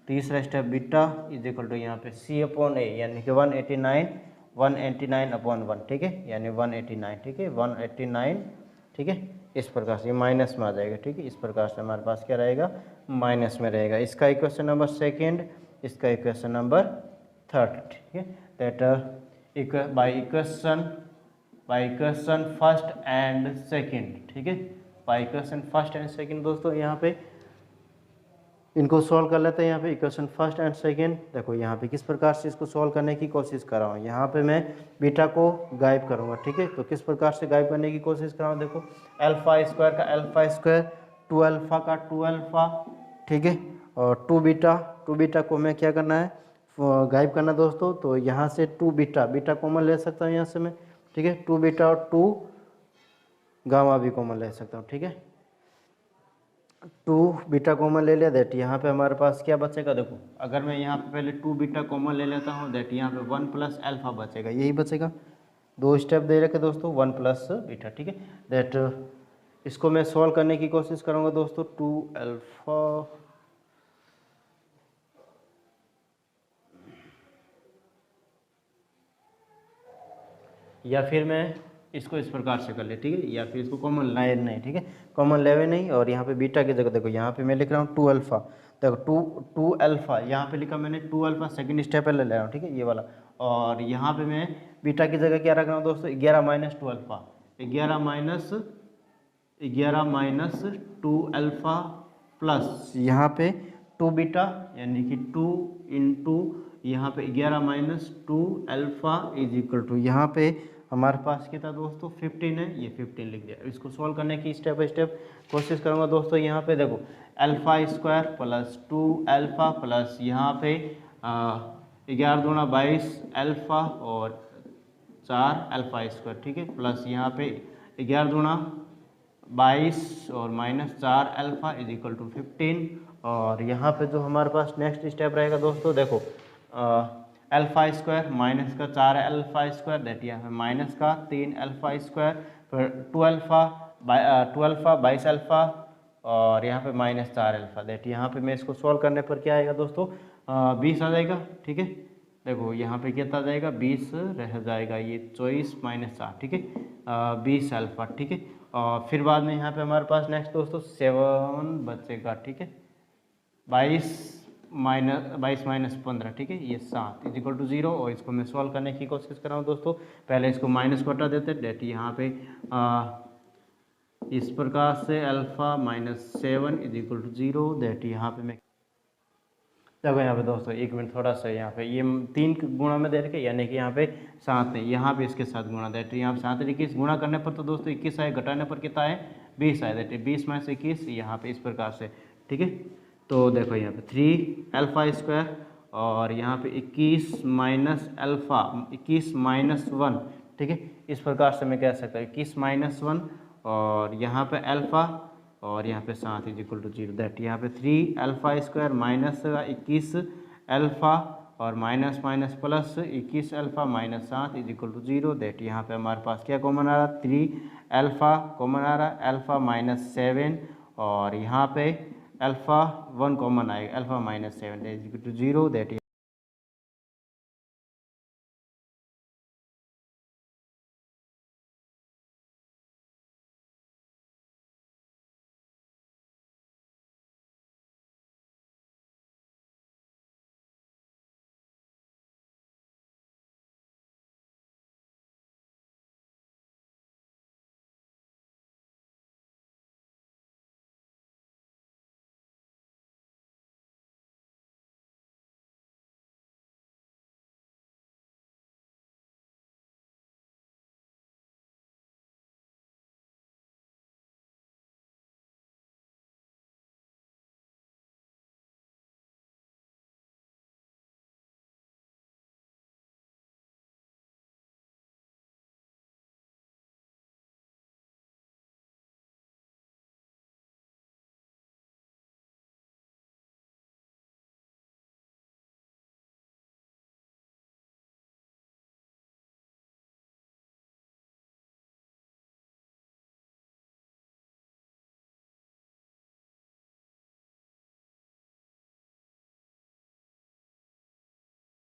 तीसरा step beta is equal to यहाँ पे c अपॉन ए, यानी कि 189 अपॉन 1। ठीक है, यानी 189। ठीक है, 189। ठीक है, इस प्रकार से माइनस में आ जाएगा। ठीक है, इस प्रकार से हमारे पास क्या रहेगा, माइनस में रहेगा। इसका इक्वेशन नंबर सेकेंड, इसका इक्वेशन नंबर थर्ड। ठीक है, that by equation first and second. ठीक है, by equation first and second दोस्तों यहाँ पे इनको सॉल्व कर लेते हैं। यहाँ पे इक्वेशन फर्स्ट एंड सेकंड देखो, यहाँ पे किस प्रकार से इसको सॉल्व करने की कोशिश कर रहा हूँ। यहाँ पे मैं बीटा को गायब करूँगा। ठीक है, तो किस प्रकार से गायब करने की कोशिश कर रहा हूँ, देखो अल्फा स्क्वायर का अल्फा स्क्वायर, 2 अल्फा का 2 अल्फा। ठीक है, और 2 बीटा को मैं क्या करना है, गायब करना दोस्तों। तो यहाँ से 2 बीटा कॉमन ले सकता हूँ यहाँ से मैं। ठीक है, 2 बीटा और 2 गामा भी कॉमन ले सकता हूँ। ठीक है, 2 बीटा कॉमन ले लिया, दैट यहाँ पे हमारे पास क्या बचेगा, देखो अगर मैं यहाँ पे पहले 2 बीटा कॉमन ले लेता हूँ, दैट यहाँ पे 1 प्लस अल्फा बचेगा, यही बचेगा। 2 स्टेप दे रखे दोस्तों, 1 प्लस बीटा। ठीक है, दैट इसको मैं सॉल्व करने की कोशिश करूँगा दोस्तों। 2 अल्फा या फिर मैं इसको इस प्रकार से कर ले। ठीक है, या फिर इसको कॉमन लाए नहीं। ठीक है, कॉमन लेवे नहीं, और यहाँ पे बीटा की जगह देखो यहाँ पे मैं लिख रहा हूँ 2 अल्फा। देखो 2 अल्फा यहाँ पे लिखा मैंने 2 अल्फा, सेकेंड स्टेप पे ले रहा हूँ। ठीक है, ये वाला, और यहाँ पे मैं बीटा की जगह क्या रख रहा हूँ दोस्तों, 11 minus 2 alpha, 11 minus 2 alpha plus यहाँ पे 2 बीटा, यानी कि 2 इंटू यहाँ पे 11 minus 2 alpha is equal to, यहाँ पे हमारे पास कितना दोस्तों 15 है, ये 15 लिख दिया। इसको सॉल्व करने की स्टेप बाय स्टेप कोशिश करूँगा दोस्तों। यहाँ पे देखो alpha square plus 2 alpha plus यहाँ पे 11 दूना 22 अल्फ़ा और 4 अल्फ़ा स्क्वायर, ठीक है, प्लस यहाँ पे 11 दूना 22 और minus 4 alpha is equal to 15। और यहाँ पे जो हमारे पास नेक्स्ट स्टेप रहेगा दोस्तों, देखो अल्फ़ा स्क्वायर माइनस का 4 अल्फ़ा स्क्वायर, दैट यहाँ पे माइनस का 3 अल्फ़ा स्क्वायर, फिर 2 अल्फ़ा 22 अल्फ़ा और यहाँ पे माइनस 4 अल्फ़ा, दैट यहाँ पे मैं इसको सॉल्व करने पर क्या आएगा दोस्तों 20 आ जाएगा, ठीक है। देखो यहाँ पे कितना आ जाएगा 20 रह जाएगा, ये 24 माइनस 4, ठीक है, 20 अल्फ़ा, ठीक है। और फिर बाद में यहाँ पे हमारे पास नेक्स्ट दोस्तों 7 बचेगा, ठीक है, 22 माइनस 15, ठीक है, ये 7 इज इक्वल टू 0। और इसको मैं सॉल्व करने की कोशिश कर रहा हूँ दोस्तों। पहले इसको माइनस को हटा देते, डेट यहाँ पे इस प्रकार से alpha minus 7 is equal to 0, that यहाँ पे मैं देखो यहाँ पे दोस्तों एक मिनट थोड़ा सा, यहाँ पे ये 3 गुणा में दे रखे, यानी कि यहाँ पे 7 नहीं, यहाँ पे इसके साथ गुणा, दैट यहाँ पे 7 21 गुणा करने पर तो दोस्तों 21 आए, घटाने पर कितना है 20 आए, दैट 20 में से 21 यहाँ पे इस प्रकार से, ठीक है। तो देखो यहाँ पे 3 अल्फ़ा स्क्वायर और यहाँ पे 21 माइनस अल्फ़ा 21 माइनस 1, ठीक है, इस प्रकार से मैं कह सकता हूँ 21 माइनस 1 और यहाँ पे अल्फ़ा और यहाँ पे 7 इज इक्वल टू 0, दैट यहाँ पे 3 अल्फ़ा स्क्वायर माइनस 21 अल्फ़ा और minus minus plus 21 alpha minus 7 is equal to 0, that यहाँ पे हमारे पास क्या कॉमन आ रहा 3 अल्फ़ा कॉमन आ रहा, अल्फ़ा माइनस 7 और यहाँ पे अल्फ़ा 1 कॉमन आएगा, alpha minus 7 is equal to 0, that